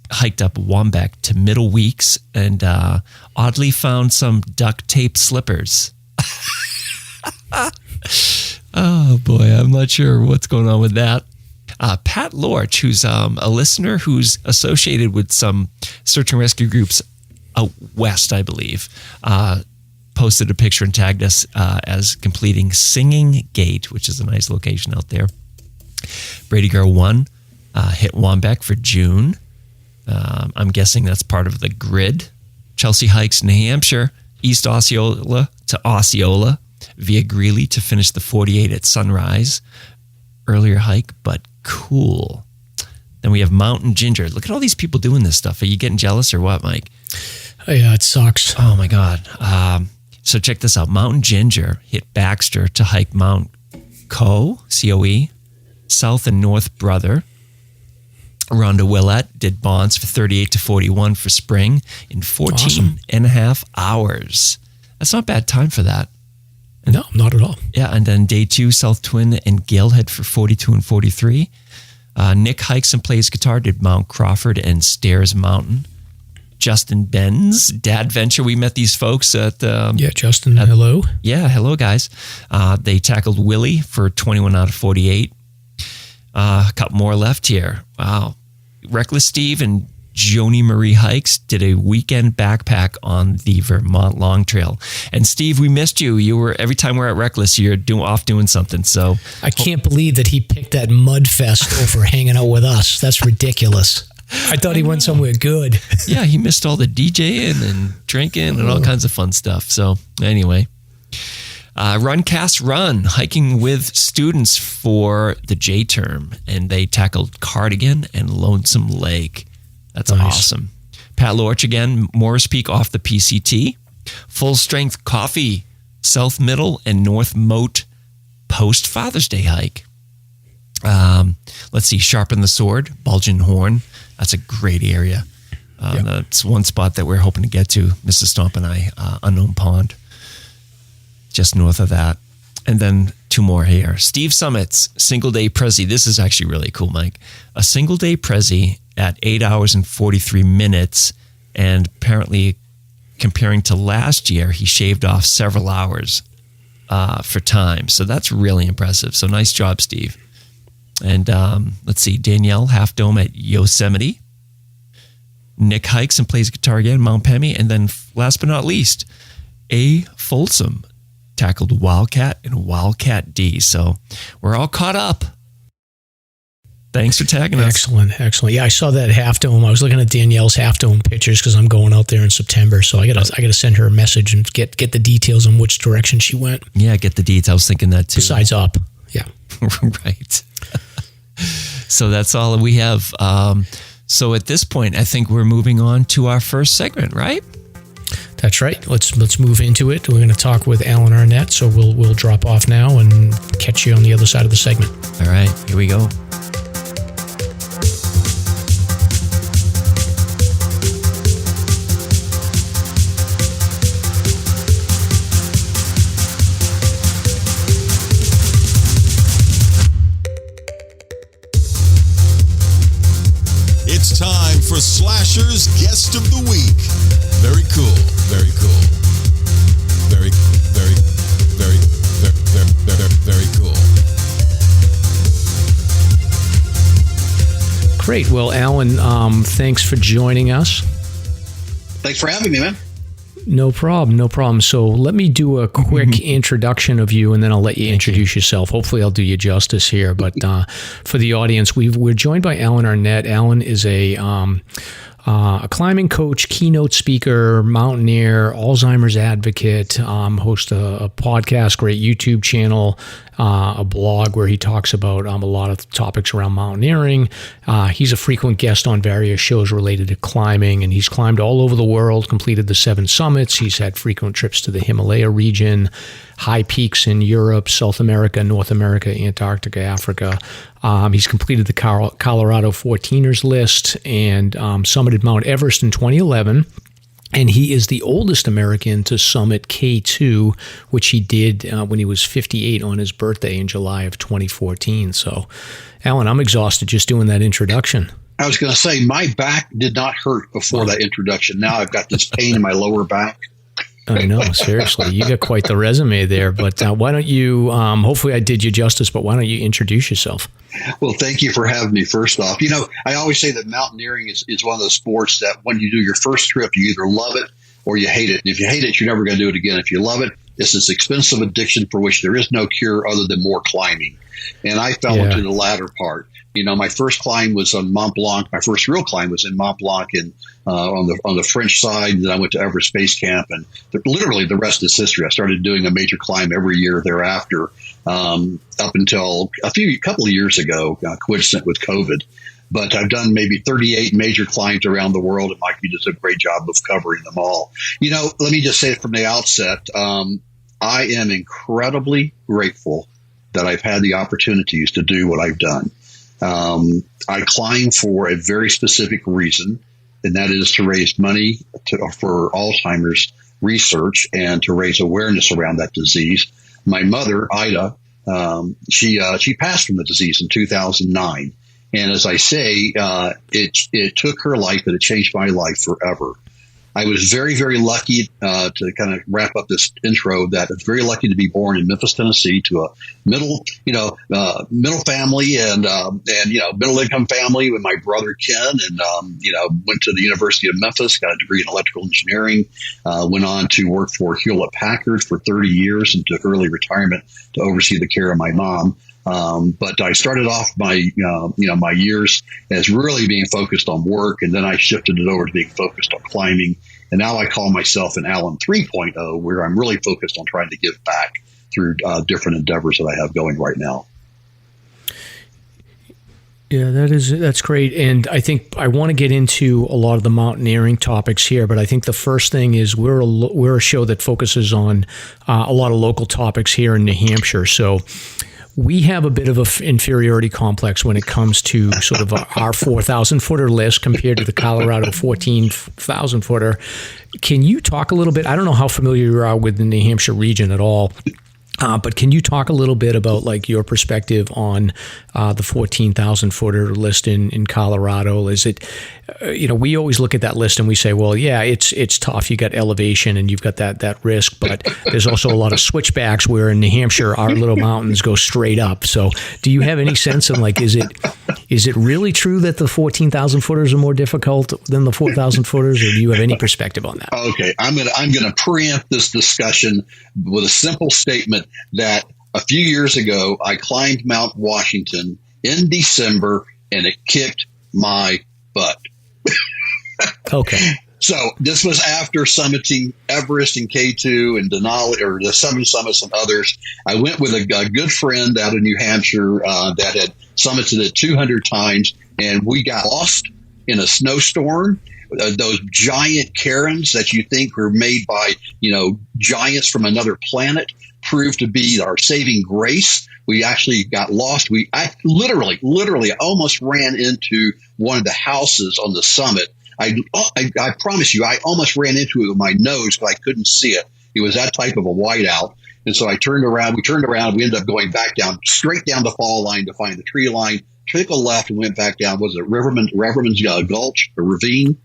hiked up Wombeck to Middle Weeks and oddly found some duct tape slippers. Oh boy, I'm not sure what's going on with that. Pat Lorch, who's a listener who's associated with some search and rescue groups out west, I believe, posted a picture and tagged us as completing Singing Gate, which is a nice location out there. Brady Girl 1 hit Wombeck for June. I'm guessing that's part of the grid. Chelsea hikes New Hampshire, East Osceola to Osceola, via Greeley to finish the 48 at sunrise. Earlier hike, but cool. Then we have Mountain Ginger. Look at all these people doing this stuff. Are you getting jealous or what, Mike? Oh, yeah, it sucks. Oh, my God. So check this out. Mountain Ginger hit Baxter to hike Mount C-O-E, South and North Brother. Rhonda Willett did Bonds for 38 to 41 for spring in 14 and a half hours. That's not a bad time for that. And, no, not at all. Yeah, and then day 2, South Twin and Gill head for 42 and 43. Nick hikes and plays guitar, did Mount Crawford and Stairs Mountain. Justin Benz, Dad Venture. We met these folks at... Justin, hello. Yeah, hello, guys. They tackled Willie for 21 out of 48. A couple more left here. Wow. Reckless Steve and Joni Marie Hikes did a weekend backpack on the Vermont Long Trail. And Steve, we missed you. You were, every time we're at Reckless, you're off doing something. So I can't believe that he picked that mud fest over hanging out with us. That's ridiculous. I thought he went somewhere good. Yeah, he missed all the DJing and drinking and all kinds of fun stuff. So anyway, Runcast Run, hiking with students for the J term, and they tackled Cardigan and Lonesome Lake. That's nice. Awesome. Pat Lorch again, Morris Peak off the PCT. Full Strength Coffee, South Middle and North Moat post Father's Day hike. Let's see, Sharpen the Sword, Bulgin Horn. That's a great area. That's one spot that we're hoping to get to, Mrs. Stomp and I, Unknown Pond, just north of that. And then 2 more here. Steve Summit's single day Prezi. This is actually really cool, Mike. A single day Prezi at 8 hours and 43 minutes. And apparently, comparing to last year, he shaved off several hours for time. So that's really impressive. So nice job, Steve. And let's see, Danielle Half Dome at Yosemite. Nick hikes and plays guitar again, Mount Pemmy. And then last but not least, A. Folsom tackled Wildcat and Wildcat D. So we're all caught up. Thanks for tagging us. Excellent. Yeah, I saw that Half Dome. I was looking at Danielle's Half Dome pictures because I'm going out there in September. So I gotta send her a message and get the details on which direction she went. Yeah, get the details. I was thinking that too. Besides up. Yeah. Right. So that's all we have. So at this point, I think we're moving on to our first segment, right? That's right. Let's move into it. We're going to talk with Alan Arnette, so we'll drop off now and catch you on the other side of the segment. All right, here we go. It's time for SLASR's Guest of the Week. Very cool. Very cool. great. Well, Alan, thanks for joining us. Thanks for having me, man. No problem. So let me do a quick introduction of you, and then I'll let you introduce yourself. Hopefully I'll do you justice here. But for the audience, we're joined by Alan Arnette. Alan is a climbing coach, keynote speaker, mountaineer, Alzheimer's advocate, hosts a podcast, great YouTube channel, a blog where he talks about a lot of topics around mountaineering. He's a frequent guest on various shows related to climbing, and he's climbed all over the world, completed the 7 summits. He's had frequent trips to the Himalaya region, high peaks in Europe, South America, North America, Antarctica, Africa. He's completed the Colorado 14ers list and summited Mount Everest in 2011. And he is the oldest American to summit K2, which he did when he was 58 on his birthday in July of 2014. So, Alan, I'm exhausted just doing that introduction. I was going to say, my back did not hurt before that introduction. Now I've got this pain in my lower back. I know, seriously. You got quite the resume there. But why don't you, hopefully I did you justice, but why don't you introduce yourself? Well, thank you for having me, first off. You know, I always say that mountaineering is one of those sports that when you do your first trip, you either love it or you hate it. And if you hate it, you're never going to do it again. If you love it, it's this expensive addiction for which there is no cure other than more climbing. And I fell into the latter part. You know, my first climb was on Mont Blanc. My first real climb was in Mont Blanc on the French side. And then I went to Everest Base Camp, and literally the rest is history. I started doing a major climb every year thereafter, up until a couple of years ago, coincident with COVID. But I've done maybe 38 major climbs around the world, and Mike, you does a great job of covering them all. You know, let me just say from the outset, I am incredibly grateful that I've had the opportunities to do what I've done. I climb for a very specific reason, and that is to raise money for Alzheimer's research and to raise awareness around that disease. My mother, Ida, she passed from the disease in 2009. And as I say, it took her life, but it changed my life forever. I was very, very lucky to kind of wrap up this intro that I was very lucky to be born in Memphis, Tennessee, to a middle family and middle income family with my brother Ken, and went to the University of Memphis, got a degree in electrical engineering, went on to work for Hewlett Packard for 30 years and took early retirement to oversee the care of my mom. But I started off my years as really being focused on work, and then I shifted it over to being focused on climbing. And now I call myself an Alan 3.0, where I'm really focused on trying to give back through different endeavors that I have going right now. Yeah, that's great. And I think I want to get into a lot of the mountaineering topics here, but I think the first thing is we're a show that focuses on a lot of local topics here in New Hampshire. So we have a bit of an inferiority complex when it comes to sort of our 4,000 footer list compared to the Colorado 14,000 footer. Can you talk a little bit? I don't know how familiar you are with the New Hampshire region at all, but can you talk a little bit about like your perspective on the 14,000 footer list in Colorado? Is it, we always look at that list and we say, well, yeah, it's tough. You got elevation and you've got that risk, but there's also a lot of switchbacks where in New Hampshire, our little mountains go straight up. So do you have any sense of like, is it really true that the 14,000 footers are more difficult than the 4,000 footers, or do you have any perspective on that? Okay. I'm going to preempt this discussion with a simple statement that a few years ago, I climbed Mount Washington in December and it kicked my butt. Okay. So this was after summiting Everest and K2 and Denali, or the 7 summits and others. I went with a good friend out of New Hampshire that had summited it 200 times, and we got lost in a snowstorm. Those giant cairns that you think were made by, giants from another planet proved to be our saving grace. We actually got lost. I literally almost ran into one of the houses on the summit. I promise you, I almost ran into it with my nose, but I couldn't see it. It was that type of a whiteout. And so I turned around. We ended up going back down, straight down the fall line to find the tree line, took a left and went back down. Was it Riverman's Gulch, a ravine?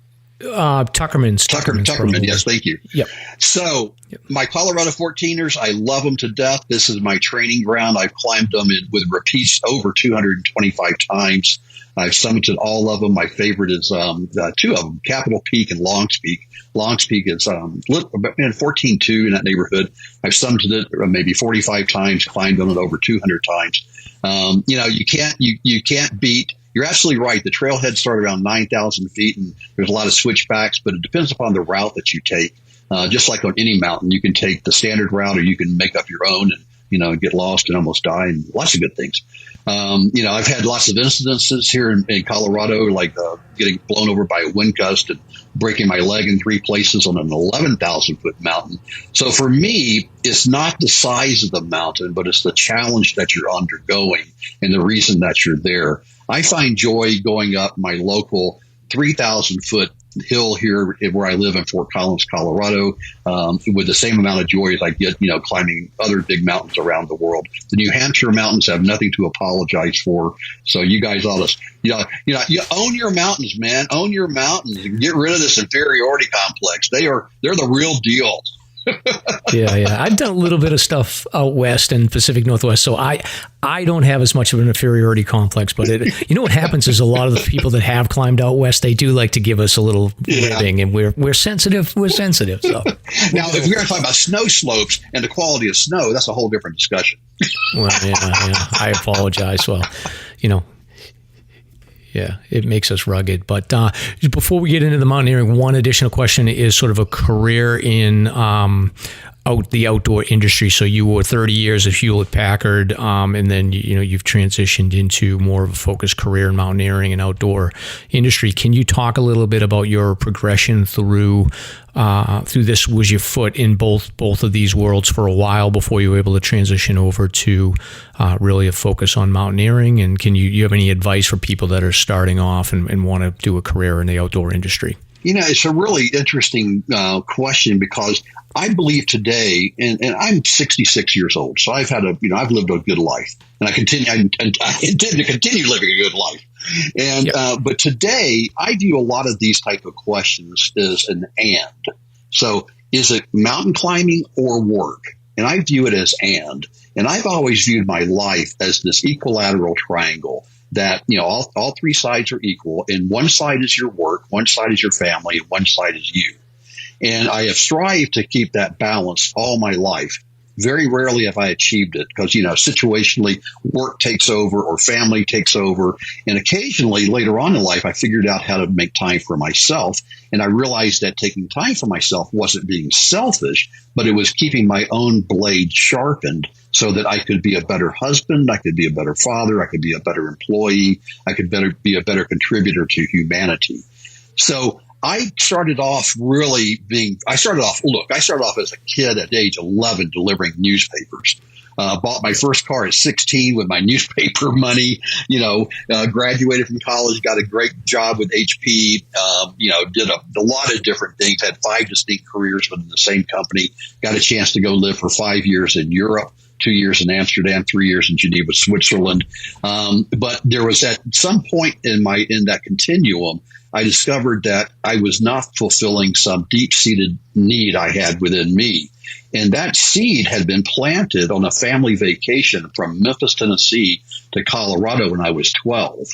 Tuckerman's. Tuckerman, yes, thank you. Yep. So my Colorado 14ers, I love them to death. This is my training ground. I've climbed them with repeats over 225 times. I've summited all of them. My favorite is two of them, Capitol Peak and Longs Peak. Longs Peak is 14.2 in that neighborhood. I've summited it maybe 45 times, climbed on it over 200 times. You can't beat. You're absolutely right. The trailheads start around 9,000 feet, and there's a lot of switchbacks, but it depends upon the route that you take. Just like on any mountain, you can take the standard route, or you can make up your own and get lost and almost die, and lots of good things. I've had lots of incidences here in Colorado, like getting blown over by a wind gust and breaking my leg in 3 places on an 11,000-foot mountain. So for me, it's not the size of the mountain, but it's the challenge that you're undergoing and the reason that you're there. I find joy going up my local 3,000-foot hill here where I live in Fort Collins, Colorado, with the same amount of joy as I get, climbing other big mountains around the world. The New Hampshire mountains have nothing to apologize for. So you guys ought to, you own your mountains, man. Own your mountains and get rid of this inferiority complex. They're the real deal. Yeah. I've done a little bit of stuff out west and Pacific Northwest, so I don't have as much of an inferiority complex. But what happens is a lot of the people that have climbed out west, they do like to give us a little ribbing, and we're sensitive. We're sensitive. So now, if we're going to talk about snow slopes and the quality of snow, that's a whole different discussion. Well, yeah. I apologize. Well, Yeah, it makes us rugged. But before we get into the mountaineering, one additional question is sort of a career in the outdoor industry. So you were 30 years at Hewlett-Packard, and then you've transitioned into more of a focused career in mountaineering and outdoor industry. Can you talk a little bit about your progression through this? Was your foot in both of these worlds for a while before you were able to transition over to really a focus on mountaineering? And can you have any advice for people that are starting off and want to do a career in the outdoor industry? It's a really interesting question, because I believe today, and I'm 66 years old, so I've lived a good life, and I intend to continue living a good life. And but today, I view a lot of these type of questions as an and. So, is it mountain climbing or work? And I view it as and. And I've always viewed my life as this equilateral triangle that, all 3 sides are equal, and one side is your work, one side is your family, and one side is you. And I have strived to keep that balance all my life. Very rarely have I achieved it because, situationally work takes over or family takes over. And occasionally later on in life, I figured out how to make time for myself. And I realized that taking time for myself wasn't being selfish, but it was keeping my own blade sharpened so that I could be a better husband, I could be a better father, I could be a better employee, I could be a better contributor to humanity. So I started off I started off as a kid at age 11 delivering newspapers. Bought my first car at 16 with my newspaper money, graduated from college, got a great job with HP, did a lot of different things, had 5 distinct careers within the same company, got a chance to go live for 5 years in Europe, 2 years in Amsterdam, 3 years in Geneva, Switzerland. But there was at some point in that continuum, I discovered that I was not fulfilling some deep-seated need I had within me. And that seed had been planted on a family vacation from Memphis, Tennessee to Colorado when I was 12.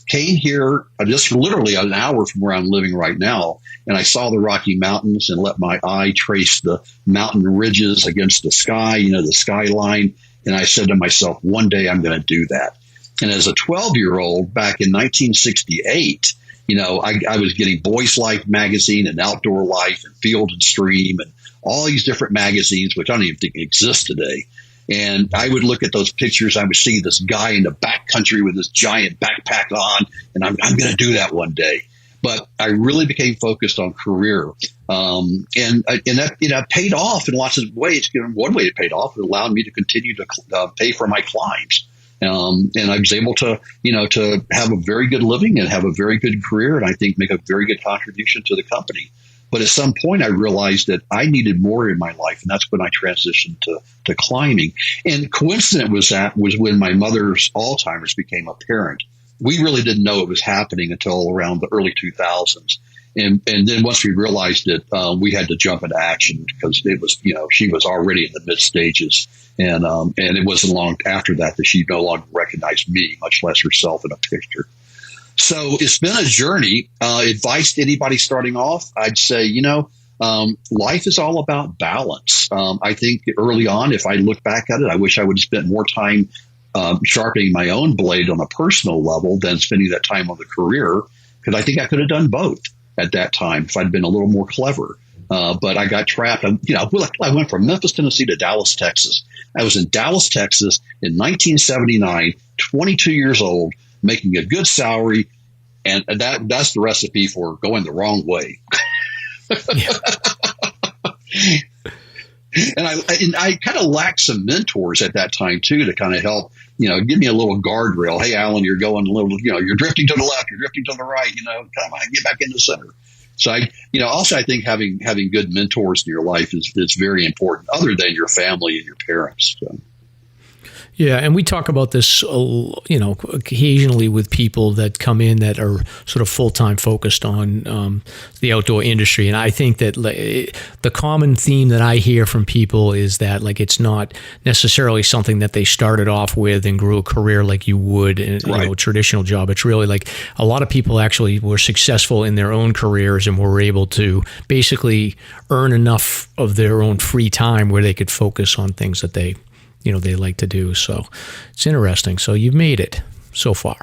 Came here just literally an hour from where I'm living right now, and I saw the Rocky Mountains and let my eye trace the mountain ridges against the sky, the skyline. And I said to myself, one day I'm going to do that. And as a 12-year-old back in 1968, I was getting Boys Life magazine and Outdoor Life and Field and Stream and all these different magazines, which I don't even think exist today. And I would look at those pictures. I would see this guy in the backcountry with this giant backpack on, and I'm going to do that one day. But I really became focused on career. And that paid off in lots of ways. One way it paid off, it allowed me to continue to pay for my climbs. And I was able to have a very good living and have a very good career, and I think make a very good contribution to the company. But at some point, I realized that I needed more in my life, and that's when I transitioned to climbing. And coincident was when my mother's Alzheimer's became apparent. We really didn't know it was happening until around the early 2000s. And then once we realized it, we had to jump into action because it was, she was already in the mid stages. And it wasn't long after that she no longer recognized me, much less herself in a picture. So it's been a journey. Advice to anybody starting off, I'd say, life is all about balance. I think early on, if I look back at it, I wish I would have spent more time sharpening my own blade on a personal level than spending that time on the career, because I think I could have done both at that time if I'd been a little more clever. But I got trapped. I went from Memphis, Tennessee to Dallas, Texas. I was in Dallas, Texas in 1979, 22 years old, making a good salary. And that's the recipe for going the wrong way. And I kind of lacked some mentors at that time too, to kind of help, give me a little guardrail. Hey, Alan, you're going a little, you're drifting to the left, you're drifting to the right, come on, get back in the center. So I think having good mentors in your life is very important, other than your family and your parents. So. Yeah, and we talk about this, occasionally with people that come in that are sort of full-time focused on the outdoor industry. And I think that the common theme that I hear from people is that it's not necessarily something that they started off with and grew a career like you would in a traditional job. It's really a lot of people actually were successful in their own careers and were able to basically earn enough of their own free time where they could focus on things that they like to do. So it's interesting. So you've made it so far.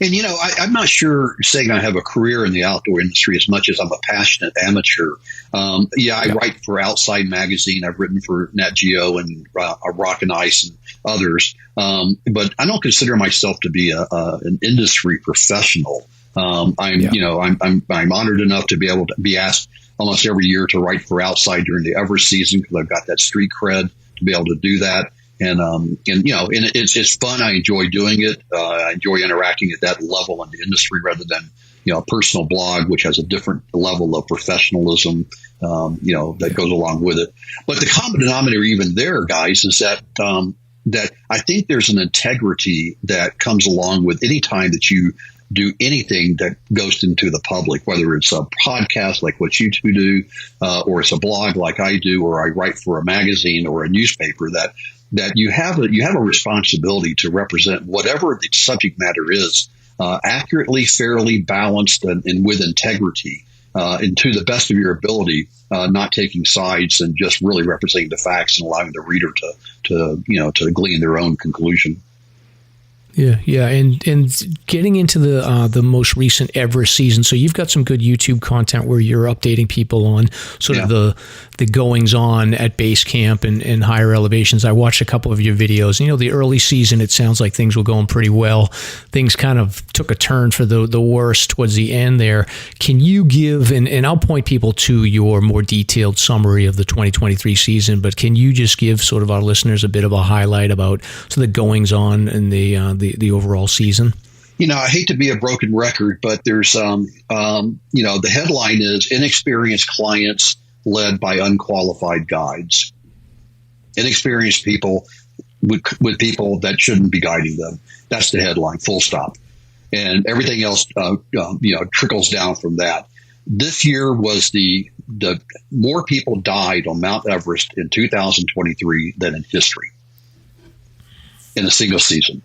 And, I'm not sure saying I have a career in the outdoor industry as much as I'm a passionate amateur. I write for Outside Magazine. I've written for Nat Geo and Rock and Ice and others. But I don't consider myself to be an industry professional. I'm honored enough to be able to be asked almost every year to write for Outside during the Everest season, because I've got that street cred to be able to do that. And it's fun. I enjoy doing it. I enjoy interacting at that level in the industry rather than, a personal blog, which has a different level of professionalism, that goes along with it. But the common denominator even there, guys, is that I think there's an integrity that comes along with any time that you do anything that goes into the public, whether it's a podcast like what you two do, or it's a blog like I do, or I write for a magazine or a newspaper, that you have a responsibility to represent whatever the subject matter is, accurately, fairly, balanced, and with integrity, and to the best of your ability, not taking sides and just really representing the facts and allowing the reader to glean their own conclusion. Yeah, and getting into the most recent Everest season, so you've got some good YouTube content where you're updating people on sort of the goings on at base camp and higher elevations. I watched a couple of your videos. The early season, it sounds like things were going pretty well. Things kind of took a turn for the worst towards the end there. Can you give, and I'll point people to your more detailed summary of the 2023 season, but can you just give sort of our listeners a bit of a highlight about so the goings on and the overall season? I hate to be a broken record, but there's, the headline is Inexperienced Clients Led by Unqualified Guides. Inexperienced people with people that shouldn't be guiding them. That's the headline, full stop. And everything else, trickles down from that. This year was the more people died on Mount Everest in 2023 than in history in a single season.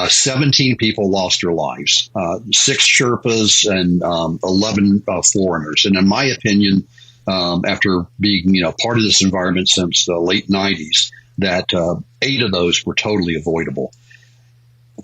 17 people lost their lives, 6 Sherpas and 11 foreigners. And in my opinion, after being part of this environment since the late 90s, that 8 of those were totally avoidable.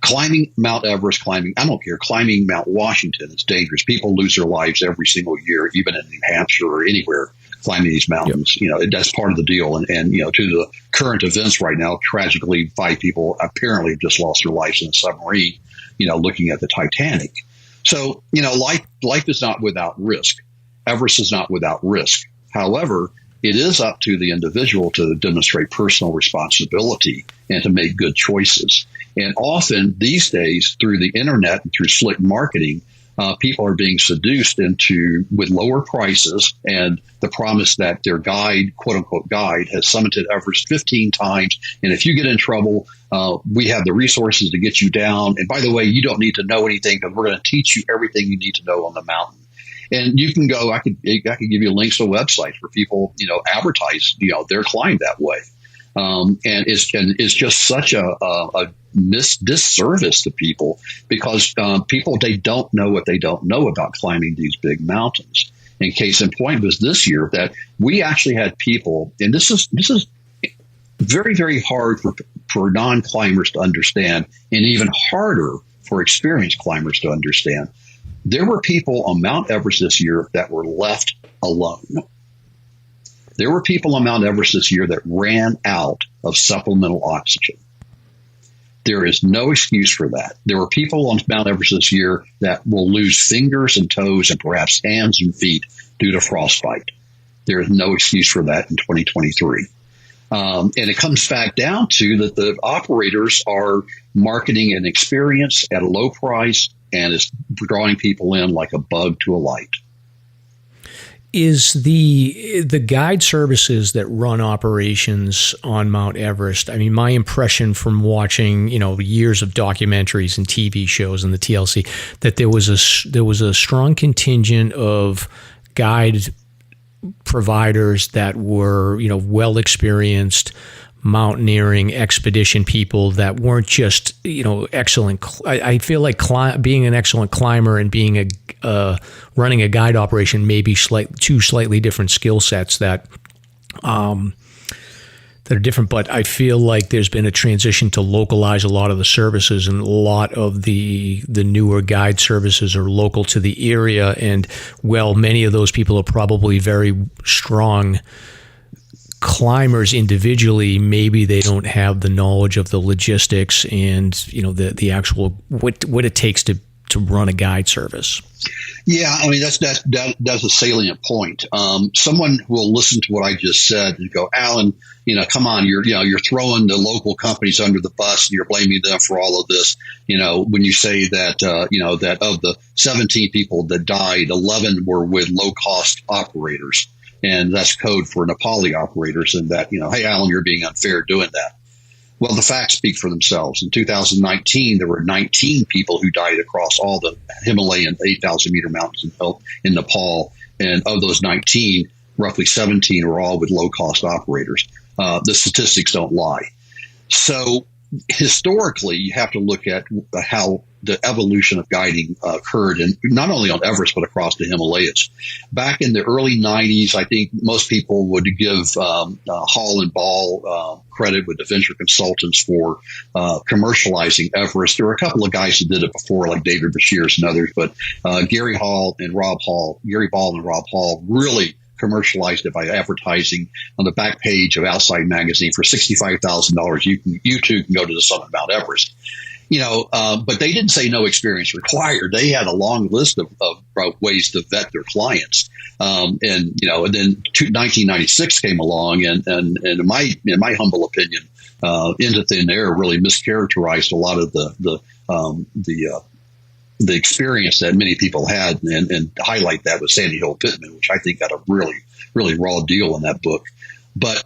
Climbing Mount Everest, climbing Mount Washington is dangerous. People lose their lives every single year, even in New Hampshire or anywhere climbing these mountains. Yep. That's part of the deal. And to the current events right now, tragically, 5 people apparently have just lost their lives in a submarine, looking at the Titanic. So, life is not without risk. Everest is not without risk. However, it is up to the individual to demonstrate personal responsibility and to make good choices. And often these days, through the internet and through slick marketing, people are being seduced with lower prices and the promise that their guide, quote unquote guide, has summited Everest 15 times. And if you get in trouble, we have the resources to get you down. And by the way, you don't need to know anything because we're going to teach you everything you need to know on the mountain. And you can go, I could give you links to websites where people, advertise, their climb that way. And it's just such a disservice to people because people, they don't know what they don't know about climbing these big mountains. And case in point was this year that we actually had people, and this is very, very hard for non-climbers to understand, and even harder for experienced climbers to understand. There were people on Mount Everest this year that were left alone. There were people on Mount Everest this year that ran out of supplemental oxygen. There is no excuse for that. There were people on Mount Everest this year that will lose fingers and toes and perhaps hands and feet due to frostbite. There is no excuse for that in 2023. And it comes back down to that the operators are marketing an experience at a low price and is drawing people in like a bug to a light. Is the guide services that run operations on Mount Everest? I mean, my impression from watching, years of documentaries and TV shows and the TLC, that there was a strong contingent of guide providers that were, well experienced mountaineering expedition people that weren't just, excellent. I feel like being an excellent climber and being running a guide operation may be two slightly different skill sets that are different. But I feel like there's been a transition to localize a lot of the services, and a lot of the newer guide services are local to the area. And many of those people are probably very strong climbers individually. Maybe they don't have the knowledge of the logistics and the actual what it takes to run a guide service. Yeah, I mean that's a salient point. Someone will listen to what I just said and go, Alan, come on, you're throwing the local companies under the bus and you're blaming them for all of this. When you say that that of the 17 people that died, 11 were with low cost operators. And that's code for Nepali operators, and that, hey, Alan, you're being unfair doing that. Well, the facts speak for themselves. In 2019, there were 19 people who died across all the Himalayan 8,000-meter mountains in Nepal. And of those 19, roughly 17 were all with low-cost operators. The statistics don't lie. So historically, you have to look at how the evolution of guiding occurred, and not only on Everest, but across the Himalayas. Back in the early 90s, I think most people would give Hall and Ball credit with the venture consultants for commercializing Everest. There were a couple of guys who did it before, like David Bashirs and others, but Gary Ball and Rob Hall really commercialized it by advertising on the back page of Outside Magazine for $65,000. You too can go to the summit of Mount Everest. But they didn't say no experience required. They had a long list of ways to vet their clients. And then 1996 came along, and in my humble opinion, Into Thin Air really mischaracterized a lot of the experience that many people had, and highlight that with Sandy Hill Pittman, which I think got a really, really raw deal in that book. But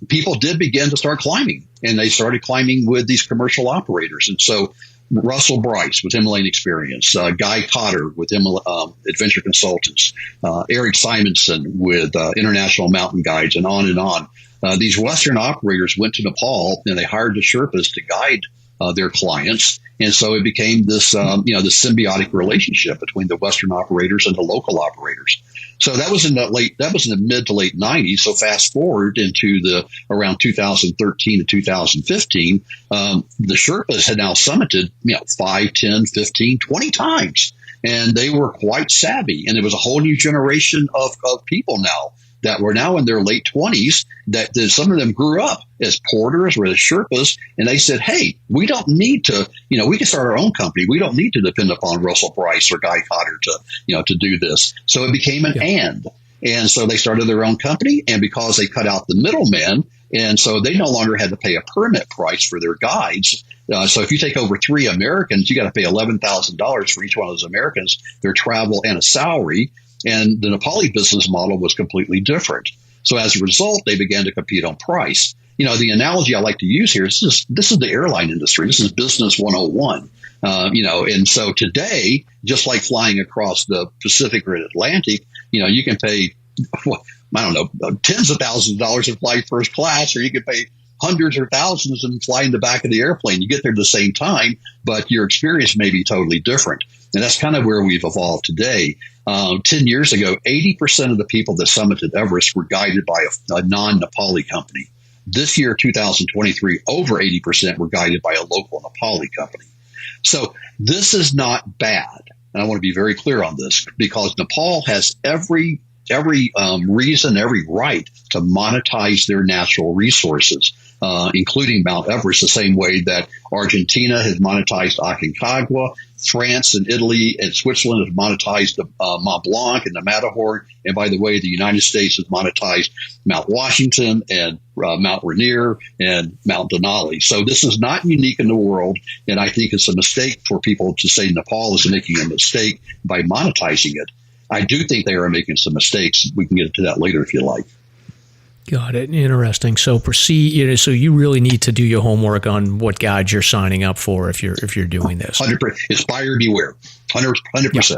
people did begin to start climbing, and they started climbing with these commercial operators. And so Russell Bryce with Himalayan Experience, Guy Cotter with Adventure Consultants, Eric Simonson with International Mountain Guides, and on and on. These Western operators went to Nepal, and they hired the Sherpas to guide their clients. And so it became this, this symbiotic relationship between the Western operators and the local operators. So that was in the mid to late 90s. So fast forward into around 2013 to 2015, the Sherpas had now summited, 5, 10, 15, 20 times. And they were quite savvy. And it was a whole new generation of people now that were now in their late 20s, that some of them grew up as porters or as Sherpas, and they said, hey, we don't need to, we can start our own company. We don't need to depend upon Russell Bryce or Guy Cotter to do this. So it became an and. And so they started their own company, and because they cut out the middlemen, and so they no longer had to pay a permit price for their guides. So if you take over 3 Americans, you got to pay $11,000 for each one of those Americans, their travel and a salary. And the Nepali business model was completely different. So as a result, they began to compete on price. The analogy I like to use here is this is the airline industry. This is business 101. And so today, just like flying across the Pacific or Atlantic, you can pay I don't know, tens of thousands of dollars and fly first class, or you could pay hundreds or thousands and fly in the back of the airplane. You get there at the same time, but your experience may be totally different. And that's kind of where we've evolved today. 10 years ago, 80% of the people that summited Everest were guided by a non-Nepali company. This year, 2023, over 80% were guided by a local Nepali company. So this is not bad. And I want to be very clear on this, because Nepal has every reason, every right to monetize their natural resources, including Mount Everest, the same way that Argentina has monetized Aconcagua, France and Italy and Switzerland have monetized the Mont Blanc and the Matterhorn. And by the way, the United States has monetized Mount Washington and Mount Rainier and Mount Denali. So this is not unique in the world. And I think it's a mistake for people to say Nepal is making a mistake by monetizing it. I do think they are making some mistakes. We can get into that later if you like. Got it. Interesting. So proceed. So you really need to do your homework on what guides you're signing up for if you're doing this. 100%. It's buyer beware. 100%. Yeah.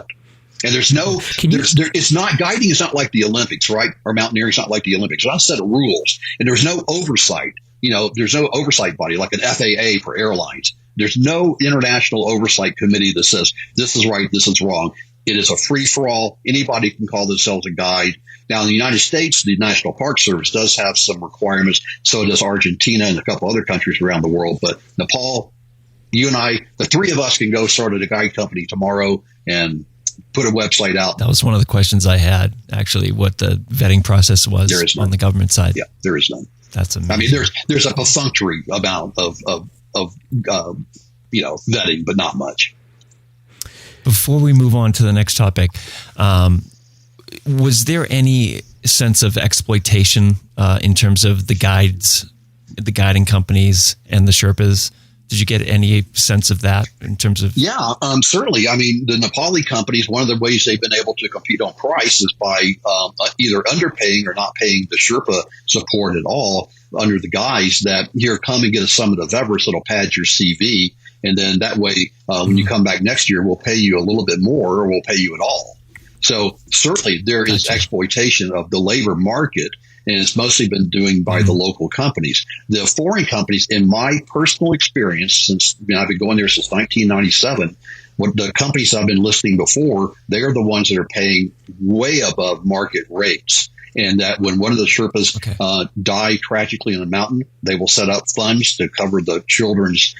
And there's no. It's not guiding. Is not like the Olympics, right? Or mountaineering is not like the Olympics. There's not a set of rules, and there's no oversight. There's no oversight body like an FAA for airlines. There's no international oversight committee that says this is right, this is wrong. It is a free-for-all. Anybody can call themselves a guide. Now, in the United States, the National Park Service does have some requirements. So does Argentina and a couple other countries around the world. But Nepal, you and I, the three of us can go start at a guide company tomorrow and put a website out. That was one of the questions I had, actually, what the vetting process was on the government side. Yeah, there is none. That's amazing. I mean, there's a perfunctory amount of vetting, but not much. Before we move on to the next topic, was there any sense of exploitation in terms of the guides, the guiding companies, and the Sherpas? Did you get any sense of that in terms of? Yeah, certainly. I mean, the Nepali companies, one of the ways they've been able to compete on price is by either underpaying or not paying the Sherpa support at all under the guise that here, come and get a summit of Everest, it'll pad your CV. And then that way, when you come back next year, we'll pay you a little bit more or we'll pay you at all. So certainly there is exploitation of the labor market, and it's mostly been doing by the local companies. The foreign companies, in my personal experience, since I've been going there since 1997, what the companies I've been listing before, they are the ones that are paying way above market rates. And that when one of the Sherpas die tragically in the mountain, they will set up funds to cover the children's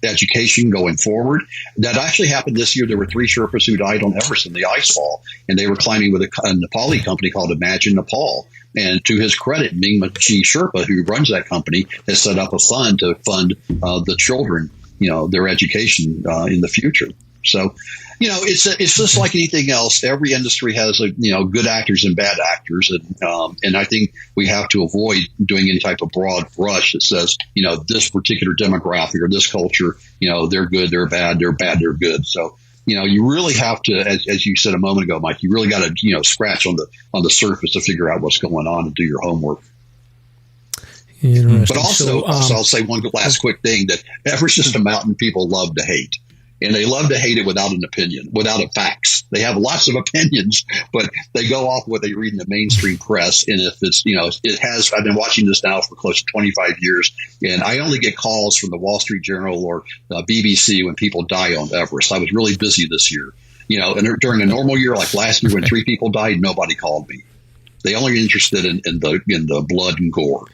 education going forward. That actually happened this year. There were 3 Sherpas who died on Everest in the ice fall, and they were climbing with a Nepali company called Imagine Nepal. And to his credit, Mingmachi Sherpa, who runs that company, has set up a fund to fund the children, their education in the future. So, it's just like anything else. Every industry has good actors and bad actors, and I think we have to avoid doing any type of broad brush that says this particular demographic or this culture, they're good, they're bad, they're good. So you really have to, as you said a moment ago, Mike, you really got to scratch on the surface to figure out what's going on and do your homework. But also, I'll say one last quick thing, that Everest is a mountain people love to hate. And they love to hate it without an opinion, without a facts. They have lots of opinions, but they go off what they read in the mainstream press. And if it's, I've been watching this now for close to 25 years, and I only get calls from the Wall Street Journal or BBC when people die on Everest. I was really busy this year, and during a normal year, like last year when 3 people died, nobody called me. They only interested in the blood and gore.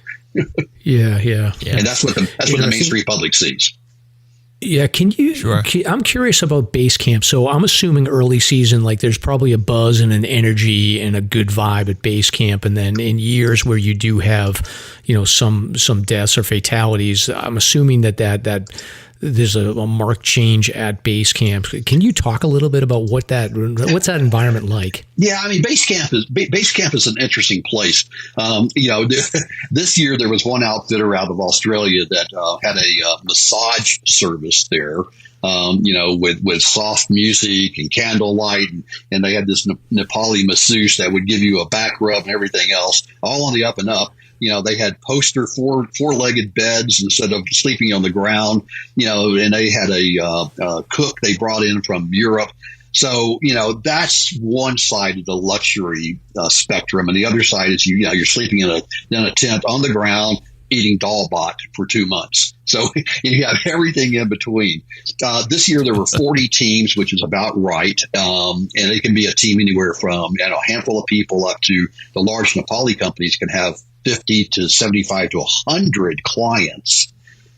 Yeah. And that's what the mainstream public sees. Yeah, can you? Sure. I'm curious about base camp. So I'm assuming early season, like there's probably a buzz and an energy and a good vibe at base camp, and then in years where you do have, some deaths or fatalities, I'm assuming that there's a marked change at base camp. Can you talk a little bit about what's that environment like? Yeah, I mean, base camp is an interesting place. This year there was one outfitter out of Australia that had a massage service there. With soft music and candlelight, and they had this Nepali masseuse that would give you a back rub and everything else, all on the up and up. They had poster four-legged beds instead of sleeping on the ground, and they had a cook they brought in from Europe. So, that's one side of the luxury spectrum. And the other side is you're sleeping in a tent on the ground, eating Dalbot for 2 months. So you have everything in between. This year there were 40 teams, which is about right. And it can be a team anywhere from a handful of people up to the large Nepali companies can have 50 to 75 to 100 clients.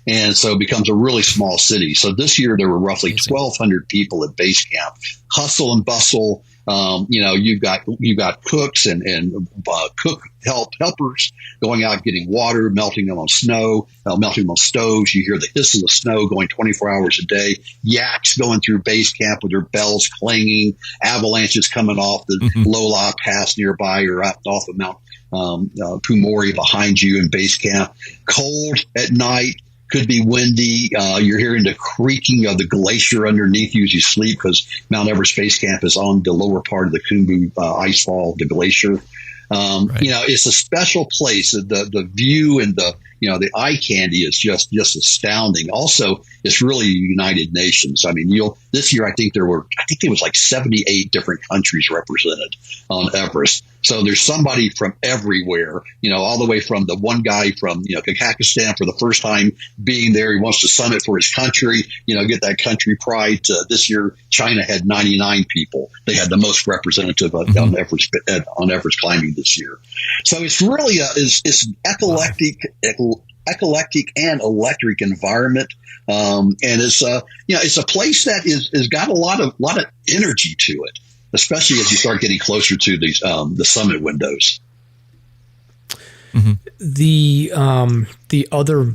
And so it becomes a really small city. So this year there were roughly 1,200 people at base camp. Hustle and bustle. You've got cooks and cook helpers going out getting water, melting them on snow, melting them on stoves. You hear the hiss of the snow going 24 hours a day. Yaks going through base camp with their bells clanging. Avalanches coming off the Lola Pass nearby or off of Mount Pumori behind you in base camp. Cold at night. Could be windy. You're hearing the creaking of the glacier underneath you as you sleep because Mount Everest Base Camp is on the lower part of the Khumbu icefall, the glacier. It's a special place. The view and the eye candy is just astounding. Also, it's really United Nations. I mean, this year I think there was like 78 different countries represented on Everest. So there's somebody from everywhere, all the way from the one guy from, Kazakhstan for the first time being there. He wants to summit for his country, get that country pride. This year, China had 99 people. They had the most representative on Everest climbing this year. So it's really it's an eclectic and electric environment. And it's a place that is got a lot of energy to it, especially as you start getting closer to these the summit windows. The other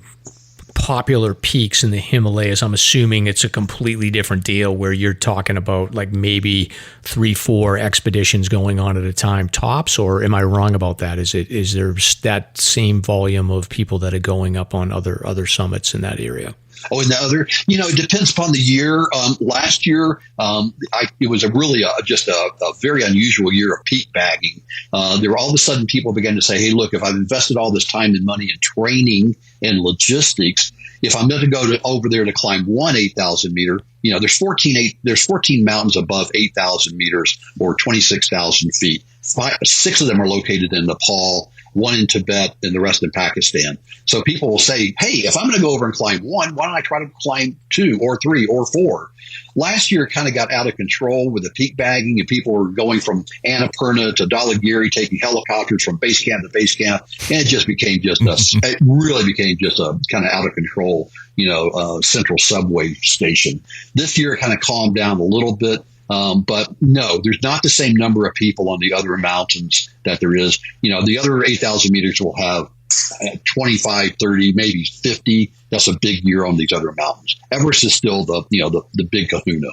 popular peaks in the Himalayas, I'm assuming it's a completely different deal where you're talking about like maybe 3-4 expeditions going on at a time tops, or am I wrong about that? Is there that same volume of people that are going up on other summits in that area? Oh, and the other, it depends upon the year. Last year, it was just a very unusual year of peak bagging. There were all of a sudden people began to say, hey, look, if I've invested all this time and money in training and logistics, if I'm going to go over there to climb one 8,000 meter, there's 14 mountains above 8,000 meters or 26,000 feet. 6 of them are located in Nepal, 1 in Tibet, and the rest in Pakistan. So people will say, hey, if I'm going to go over and climb 1, why don't I try to climb 2 or 3 or 4? Last year, it kind of got out of control with the peak bagging, and people were going from Annapurna to Dhaulagiri, taking helicopters from base camp to base camp, and it just became it really became just a kind of out of control, central subway station. This year, it kind of calmed down a little bit. But no, there's not the same number of people on the other mountains that there is. The other 8,000 meters will have 25, 30, maybe 50. That's a big year on these other mountains. Everest is still the big kahuna.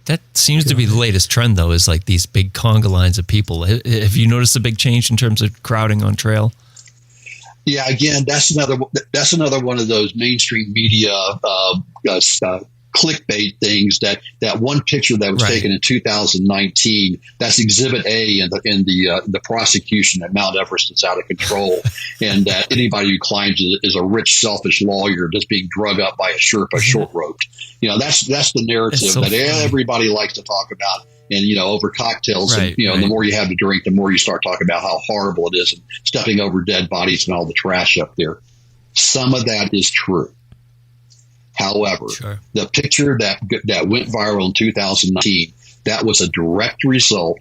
That seems to be the latest trend, though, is like these big conga lines of people. Have you noticed a big change in terms of crowding on trail? Yeah, again, that's another one of those mainstream media clickbait things. That one picture that was taken in 2019, that's Exhibit A in the prosecution that Mount Everest is out of control, and that anybody who climbs it is a rich, selfish lawyer that's being drug up by a Sherpa short roped. That's the narrative that everybody likes to talk about. And, over cocktails, and the more you have to drink, the more you start talking about how horrible it is and stepping over dead bodies and all the trash up there. Some of that is true. However, the picture that went viral in 2019, that was a direct result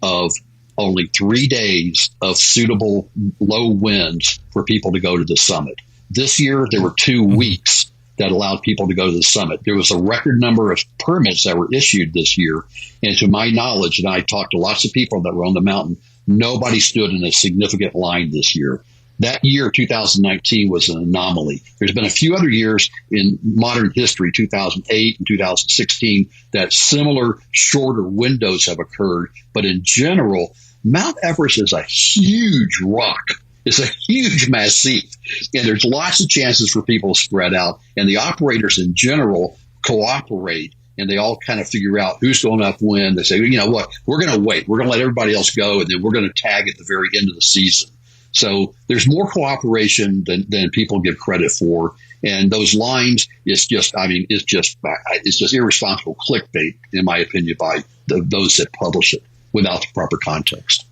of only 3 days of suitable low winds for people to go to the summit. This year, there were 2 weeks that allowed people to go to the summit. There was a record number of permits that were issued this year. And to my knowledge, and I talked to lots of people that were on the mountain, nobody stood in a significant line this year. That year, 2019, was an anomaly. There's been a few other years in modern history, 2008 and 2016, that similar shorter windows have occurred. But in general, Mount Everest is a huge rock. It's a huge massif, and there's lots of chances for people to spread out. And the operators in general cooperate, and they all kind of figure out who's going up when. They say, you know what, we're going to wait. We're going to let everybody else go, and then we're going to tag at the very end of the season. So there's more cooperation than people give credit for. And those lines, it's just irresponsible clickbait, in my opinion, by those that publish it without the proper context.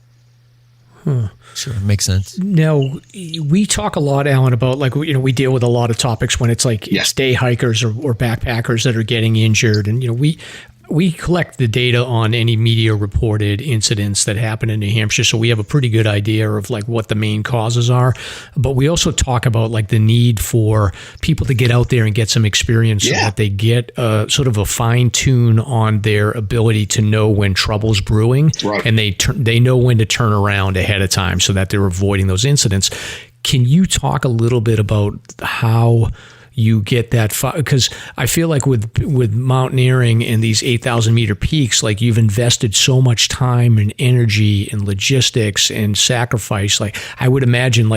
Sure, makes sense. Now, we talk a lot, Alan, about we deal with a lot of topics when it's it's day hikers or backpackers that are getting injured. And, we collect the data on any media reported incidents that happen in New Hampshire. So we have a pretty good idea of what the main causes are. But we also talk about the need for people to get out there and get some experience so that they get sort of a fine tune on their ability to know when trouble's brewing. Right. And they know when to turn around ahead of time so that they're avoiding those incidents. Can you talk a little bit about how you get that because I feel like with mountaineering and these 8,000 meter peaks, you've invested so much time and energy and logistics and sacrifice. I would imagine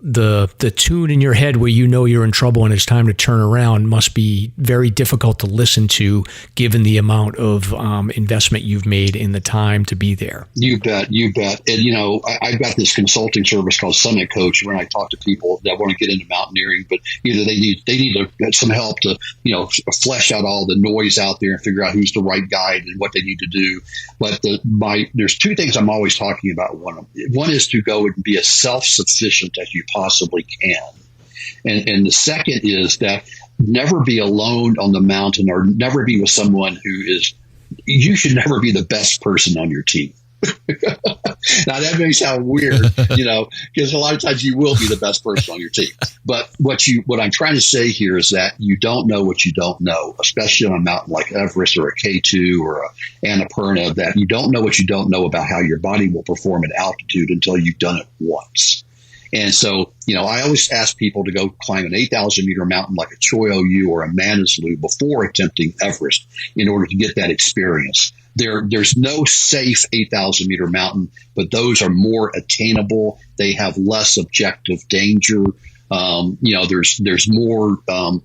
the tune in your head where you're in trouble and it's time to turn around must be very difficult to listen to, given the amount of investment you've made in the time to be there. You bet. And, I've got this consulting service called Summit Coach, where I talk to people that want to get into mountaineering, but either they need some help to, flesh out all the noise out there and figure out who's the right guide and what they need to do. But there's two things I'm always talking about. One is to go and be as self-sufficient as you possibly can. And the second is that never be alone on the mountain, or never be with someone you should never be the best person on your team. Now that may sound weird, because a lot of times you will be the best person on your team. But what I'm trying to say here is that you don't know what you don't know, especially on a mountain like Everest or a K2 or a Annapurna, that you don't know what you don't know about how your body will perform at altitude until you've done it once. And so, I always ask people to go climb an 8,000 meter mountain like a Choyu or a Manaslu before attempting Everest in order to get that experience. There's no safe 8,000 meter mountain, but those are more attainable. They have less objective danger. There's more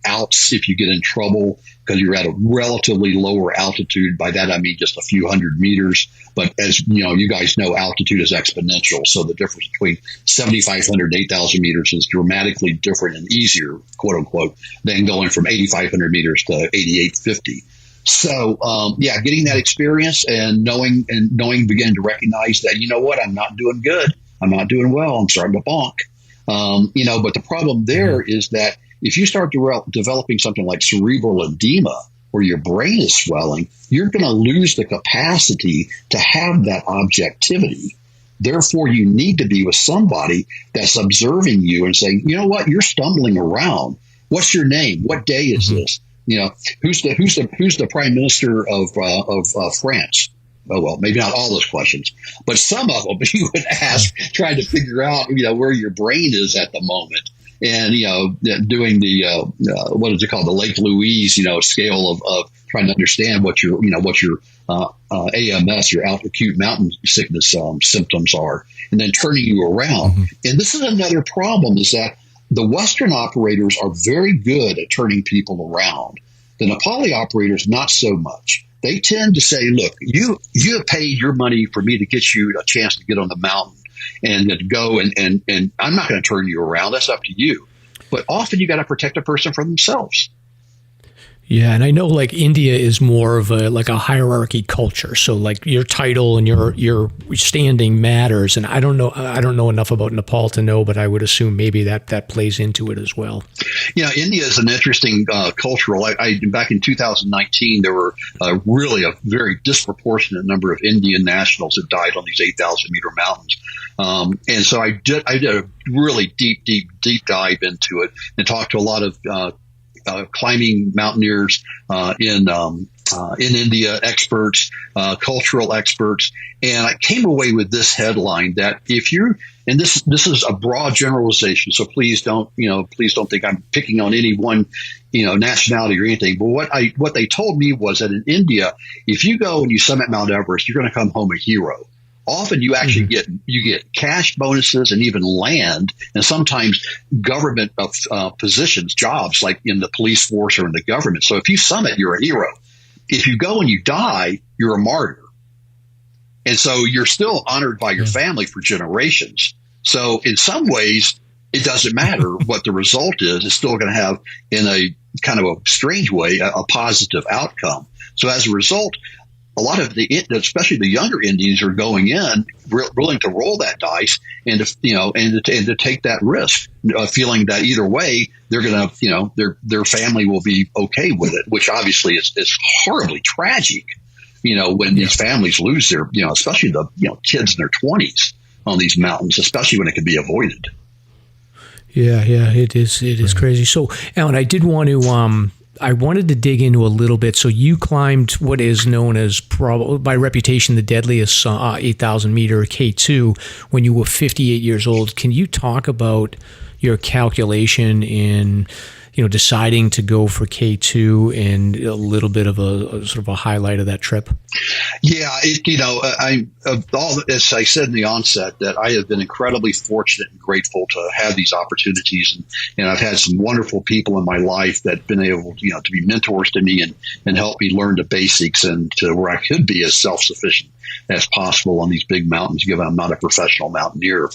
outs if you get in trouble because you're at a relatively lower altitude. By that, I mean just a few hundred meters. But as you guys know, altitude is exponential. So the difference between 7,500 and 8,000 meters is dramatically different and easier, quote unquote, than going from 8,500 meters to 8,850. So, getting that experience and knowing, beginning to recognize that, I'm not doing good. I'm not doing well. I'm starting to bonk. But the problem there is that if you start developing something like cerebral edema, where your brain is swelling, you're going to lose the capacity to have that objectivity. Therefore, you need to be with somebody that's observing you and saying, you know what, you're stumbling around. What's your name? What day is this? Who's the prime minister of France? Oh, well, maybe not all those questions, but some of them you would ask, trying to figure out, where your brain is at the moment. And, doing the, what is it called? The Lake Louise, scale of trying to understand what your AMS, your acute mountain sickness symptoms are, and then turning you around. Mm-hmm. And this is another problem, is that the Western operators are very good at turning people around. The Nepali operators, not so much. They tend to say, look, you have paid your money for me to get you a chance to get on the mountain and to go, and I'm not going to turn you around. That's up to you. But often you got to protect a person from themselves. Yeah, and I know India is more of a hierarchy culture. So your title and your standing matters. And I don't know enough about Nepal to know, but I would assume maybe that plays into it as well. Yeah, India is an interesting cultural. Back in 2019, there were really a very disproportionate number of Indian nationals that died on these 8,000 meter mountains. And so I did a really deep dive into it and talked to a lot of climbing mountaineers in India, experts, cultural experts, and I came away with this headline that if you're, and this is a broad generalization, so please don't think I'm picking on any one nationality or anything. But what they told me was that in India, if you go and you summit Mount Everest, you're going to come home a hero. Often you actually get cash bonuses and even land, and sometimes government positions, jobs like in the police force or in the government. So if you summit, you're a hero. If you go and you die, you're a martyr. And so you're still honored by your family for generations. So in some ways, it doesn't matter what the result is. It's still going to have, in a kind of a strange way, a positive outcome. So as a result, a lot of especially the younger Indians, are going in willing to roll that dice and to take that risk, feeling that either way they're going to, their family will be okay with it, which obviously is horribly tragic. When these families lose their, especially the kids in their 20s on these mountains, especially when it can be avoided. Yeah, it is crazy. So, Alan, I did want to. I wanted to dig into a little bit. So you climbed what is known as, by reputation, the deadliest 8,000-meter K2 when you were 58 years old. Can you talk about your calculation in, deciding to go for K2 and a little bit of a sort of a highlight of that trip? Yeah, as I said in the onset, that I have been incredibly fortunate and grateful to have these opportunities, and I've had some wonderful people in my life that have been able, to be mentors to me and help me learn the basics and to where I could be as self-sufficient as possible on these big mountains, given I'm not a professional mountaineer.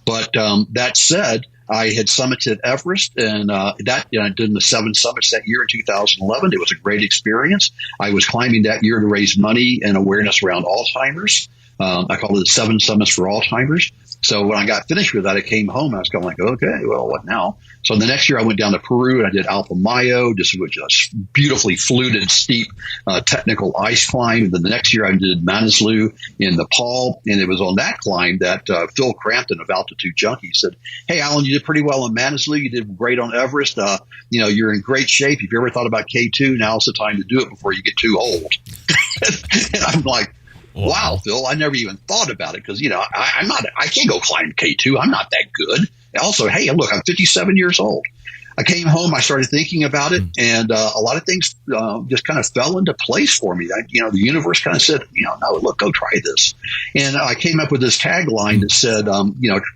But that said, I had summited Everest, and I did the 7 summits that year in 2011. It was a great experience. I was climbing that year to raise money and awareness around Alzheimer's. I called it the 7 Summits for Alzheimer's. So when I got finished with that, I came home and I was going like, okay, well, what now? So the next year I went down to Peru and I did Alpamayo, just which was a beautifully fluted, steep, technical ice climb. And then the next year I did Manaslu in Nepal. And it was on that climb that Phil Crampton of Altitude Junkie said, hey, Alan, you did pretty well on Manaslu. You did great on Everest. You're in great shape. If you ever thought about K2, now's the time to do it before you get too old. And I'm like, wow, Phil, I never even thought about it because, I can't go climb K2. I'm not that good. Also, hey, look, I'm 57 years old. I came home, I started thinking about it, and a lot of things just kind of fell into place for me. The universe kind of said, no, look, go try this. And I came up with this tagline that said,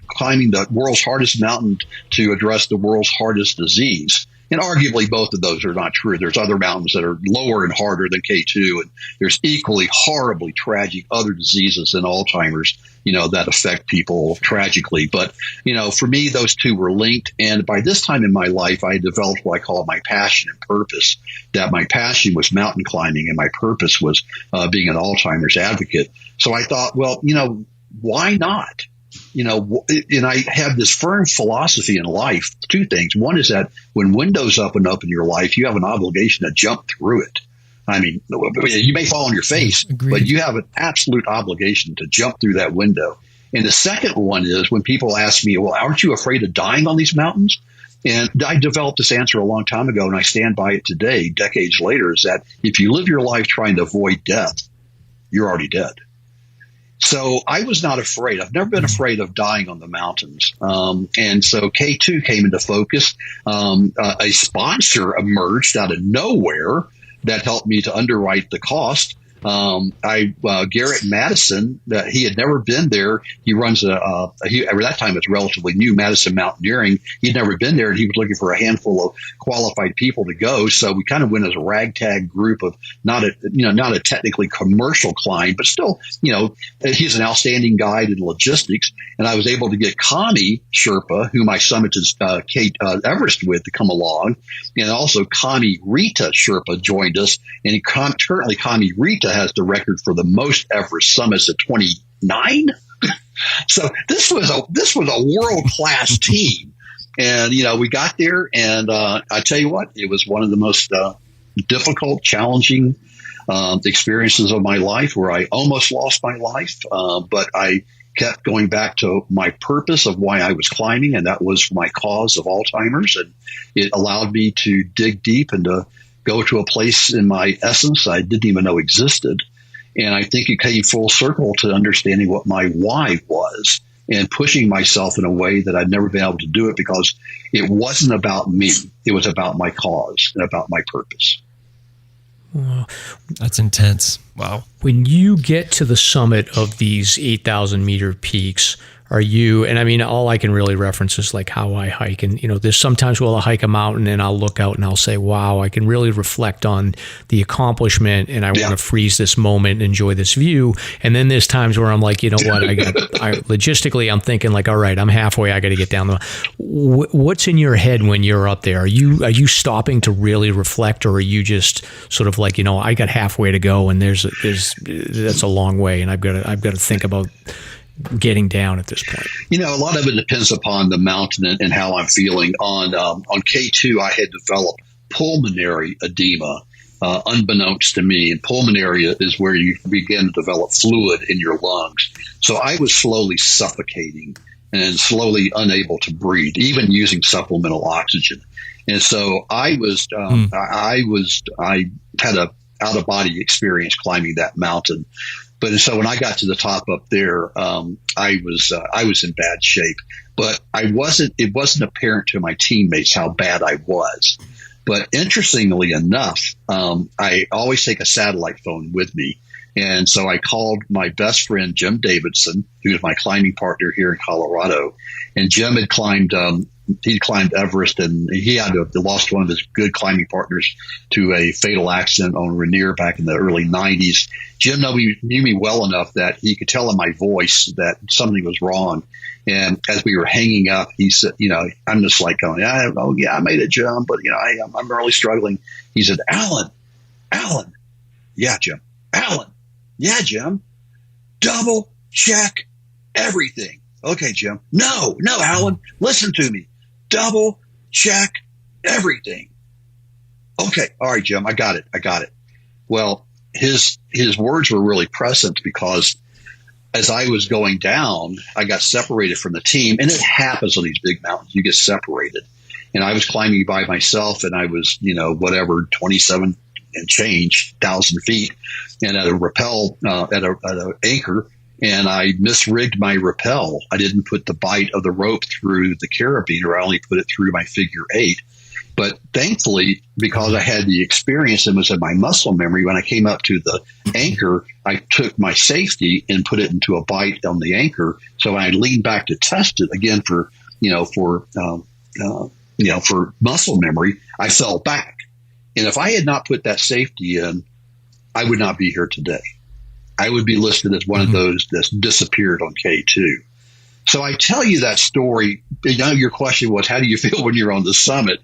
climbing the world's hardest mountain to address the world's hardest disease. And arguably, both of those are not true. There's other mountains that are lower and harder than K2, and there's equally horribly tragic other diseases than Alzheimer's, that affect people tragically. But, for me, those two were linked. And by this time in my life, I developed what I call my passion and purpose, that my passion was mountain climbing and my purpose was being an Alzheimer's advocate. So I thought, well, why not? And I have this firm philosophy in life, 2 things. One is that when windows open up in your life, you have an obligation to jump through it. I mean, you may fall on your face, but you have an absolute obligation to jump through that window. And the second one is when people ask me, well, aren't you afraid of dying on these mountains? And I developed this answer a long time ago, and I stand by it today, decades later, is that if you live your life trying to avoid death, you're already dead. So I was not afraid. I've never been afraid of dying on the mountains. And so K2 came into focus. A sponsor emerged out of nowhere that helped me to underwrite the cost. Garrett Madison, that he had never been there. He runs at that time it's relatively new, Madison Mountaineering. He'd never been there, and he was looking for a handful of qualified people to go. So we kind of went as a ragtag group of not a technically commercial climb, but still, he's an outstanding guide in logistics. And I was able to get Kami Sherpa, whom I summited Everest with, to come along, and also Kami Rita Sherpa joined us. And currently Kami Rita has the record for the most Everest summits at 29. So this was a world-class team. And, we got there, and I tell you what, it was one of the most difficult, challenging experiences of my life, where I almost lost my life. But I kept going back to my purpose of why I was climbing, and that was my cause of Alzheimer's. And it allowed me to dig deep and to go to a place in my essence I didn't even know existed. And I think it came full circle to understanding what my why was and pushing myself in a way that I'd never been able to do it, because it wasn't about me. It was about my cause and about my purpose. Wow. That's intense. Wow. When you get to the summit of these 8,000-meter peaks, are you, and I mean, all I can really reference is like how I hike. And, there's sometimes I'll hike a mountain and I'll look out and I'll say, wow, I can really reflect on the accomplishment and I want to freeze this moment and enjoy this view. And then there's times where I'm like, you know what, logistically, I'm thinking like, all right, I'm halfway, I got to get down the, what's in your head when you're up there? Are you stopping to really reflect, or are you just sort of like, I got halfway to go and that's a long way and I've got to think about getting down at this point? A lot of it depends upon the mountain and how I'm feeling. On K2, I had developed pulmonary edema, unbeknownst to me. And pulmonary is where you begin to develop fluid in your lungs. So I was slowly suffocating and slowly unable to breathe, even using supplemental oxygen. And so I had a out of body experience climbing that mountain. But so when I got to the top up there, I was in bad shape, but it wasn't apparent to my teammates how bad I was. But interestingly enough, I always take a satellite phone with me. And so I called my best friend, Jim Davidson, who was my climbing partner here in Colorado. And Jim had climbed Everest, and he had lost one of his good climbing partners to a fatal accident on Rainier back in the early 90s. Jim knew me well enough that he could tell in my voice that something was wrong. And as we were hanging up, he said, I'm just like going, I made a jump, but I'm really struggling. He said, Alan, yeah, Jim, Alan, yeah, Jim, double check everything. Okay, Jim. No, Alan, listen to me. Double check everything. Okay. All right, Jim, I got it. Well, his words were really present because as I was going down, I got separated from the team, and it happens on these big mountains. You get separated, and I was climbing by myself, and I was, 27 and change 1,000 feet, and at a rappel, at an anchor, and I misrigged my rappel. I didn't put the bight of the rope through the carabiner. I only put it through my figure 8. But thankfully, because I had the experience and was in my muscle memory, when I came up to the anchor, I took my safety and put it into a bight on the anchor. So when I leaned back to test it again for muscle memory, I fell back. And if I had not put that safety in, I would not be here today. I would be listed as one of those that's disappeared on K2. So I tell you that story. Your question was, how do you feel when you're on the summit?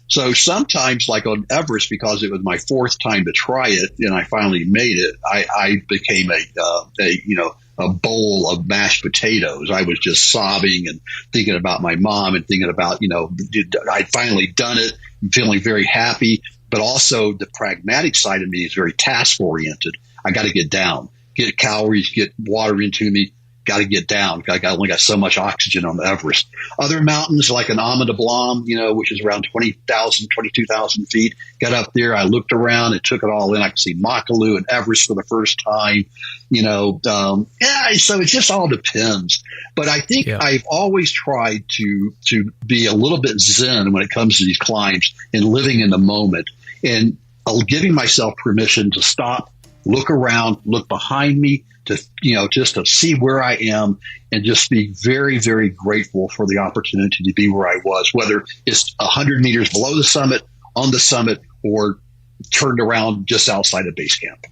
So sometimes, like on Everest, because it was my 4th time to try it and I finally made it, I became a bowl of mashed potatoes. I was just sobbing and thinking about my mom and thinking about, I'd finally done it and feeling very happy. But also the pragmatic side of me is very task oriented. I got to get down, get calories, get water into me. Got to get down. I only got so much oxygen on the Everest. Other mountains like an Ama de Blanc, which is around 20,000, 22,000 feet. Got up there. I looked around and took it all in. I could see Makalu and Everest for the first time. So it just all depends. But I think I've always tried to be a little bit zen when it comes to these climbs and living in the moment and giving myself permission to stop, look around, look behind me, just to see where I am and just be very, very grateful for the opportunity to be where I was, whether it's 100 meters below the summit, on the summit, or turned around just outside of base camp.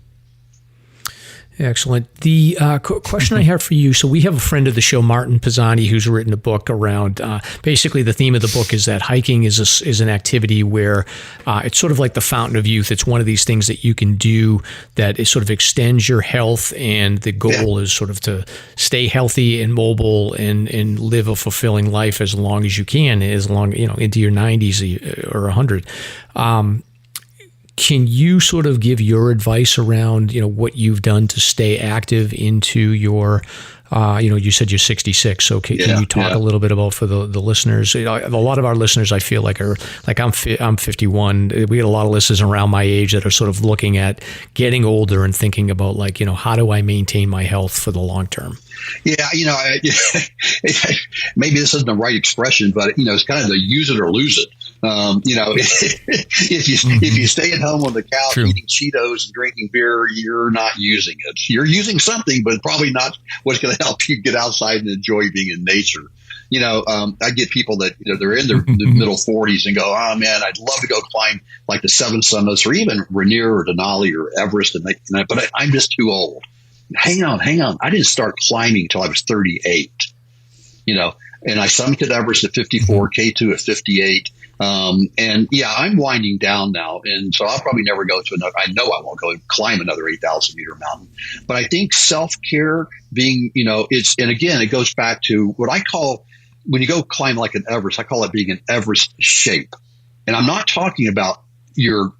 Excellent. The question I have for you, so we have a friend of the show, Martin Pisani, who's written a book around, basically the theme of the book is that hiking is an activity where it's sort of like the fountain of youth. It's one of these things that you can do that is sort of extends your health, and the goal is sort of to stay healthy and mobile and live a fulfilling life as long as you can, into your 90s or 100. Can you sort of give your advice around, what you've done to stay active into your, you said you're 66. So can you talk a little bit about for the listeners? A lot of our listeners, I feel like are like, I'm 51. We get a lot of listeners around my age that are sort of looking at getting older and thinking about how do I maintain my health for the long term? Yeah, maybe this isn't the right expression, but it's kind of the use it or lose it. If you stay at home on the couch eating Cheetos and drinking beer, you're not using it. You're using something, but probably not what's going to help you get outside and enjoy being in nature. I get people that they're in their middle 40s and go, oh man, I'd love to go climb like the Seven Summits or even Rainier or Denali or Everest, but I'm just too old. Hang on. I didn't start climbing until I was 38. And I summited Everest at 54, K2 at 58. I'm winding down now. And so I'll probably never go to another, I know I won't go and climb another 8,000 meter mountain. But I think self-care being, it goes back to what I call, when you go climb like an Everest, I call it being an Everest shape. And I'm not talking about your,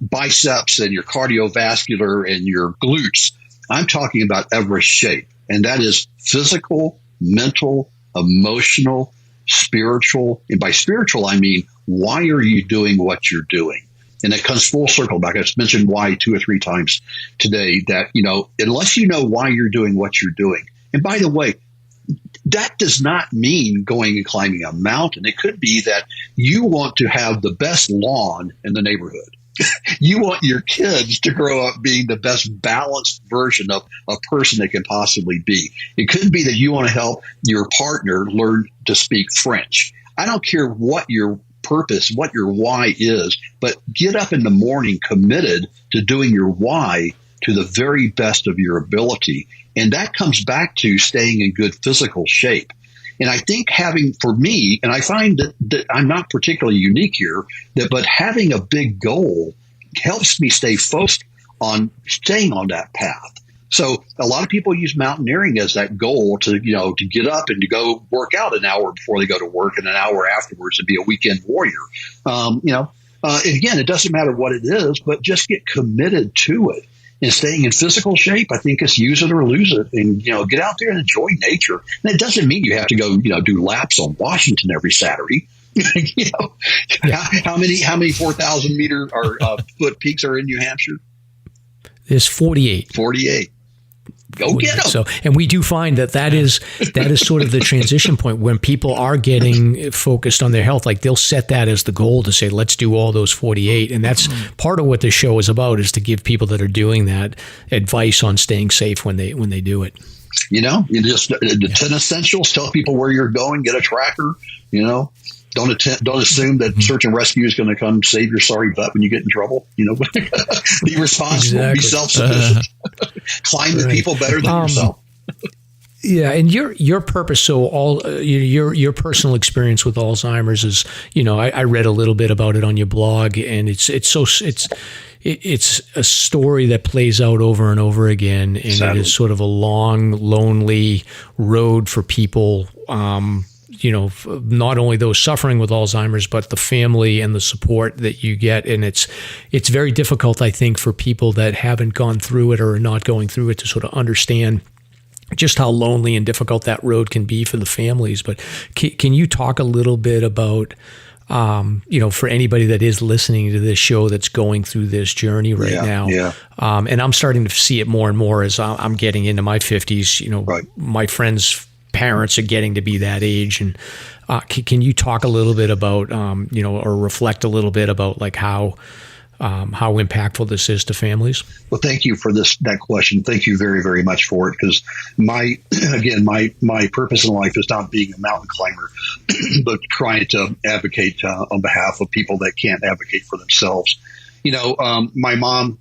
biceps and your cardiovascular and your glutes. I'm talking about Everest shape. And that is physical, mental, emotional, spiritual. And by spiritual, I mean, why are you doing what you're doing? And it comes full circle back. I just mentioned why 2 or 3 times today that, unless you know why you're doing what you're doing. And by the way, that does not mean going and climbing a mountain. It could be that you want to have the best lawn in the neighborhood. You want your kids to grow up being the best balanced version of a person they can possibly be. It could be that you want to help your partner learn to speak French. I don't care what your purpose, what your why is, but get up in the morning committed to doing your why to the very best of your ability. And that comes back to staying in good physical shape. And I think for me, and I find that I'm not particularly unique here, but having a big goal helps me stay focused on staying on that path. So a lot of people use mountaineering as that goal to get up and to go work out an hour before they go to work and an hour afterwards to be a weekend warrior. And again, it doesn't matter what it is, but just get committed to it. And staying in physical shape, I think it's use it or lose it, and get out there and enjoy nature. And it doesn't mean you have to go do laps on Washington every Saturday. How many 4,000 meter or foot peaks are in New Hampshire? There's 48. 48. Go get them. So, and we do find that is sort of the transition point when people are getting focused on their health. Like they'll set that as the goal to say, let's do all those 48. And that's part of what this show is about, is to give people that are doing that advice on staying safe when they do it. You just the 10 essentials, tell people where you're going, get a tracker, Don't assume that search and rescue is going to come save your sorry butt when you get in trouble. Be responsible, be self-sufficient. Climb with people better than yourself. Yeah, and your purpose. So all your personal experience with Alzheimer's is, I read a little bit about it on your blog, and it's a story that plays out over and over again, and Sadly. It is sort of a long, lonely road for people. Not only those suffering with Alzheimer's, but the family and the support that you get. And it's very difficult, I think, for people that haven't gone through it or are not going through it to sort of understand just how lonely and difficult that road can be for the families. But can you talk a little bit about, for anybody that is listening to this show that's going through this journey now? Yeah. And I'm starting to see it more and more as I'm getting into my 50s. Right. My friends' parents are getting to be that age, and can you talk a little bit about or reflect a little bit about like how impactful this is to families? Well, thank you for that question. Thank you very, very much for it, because my purpose in life is not being a mountain climber, but trying to advocate on behalf of people that can't advocate for themselves. My mom,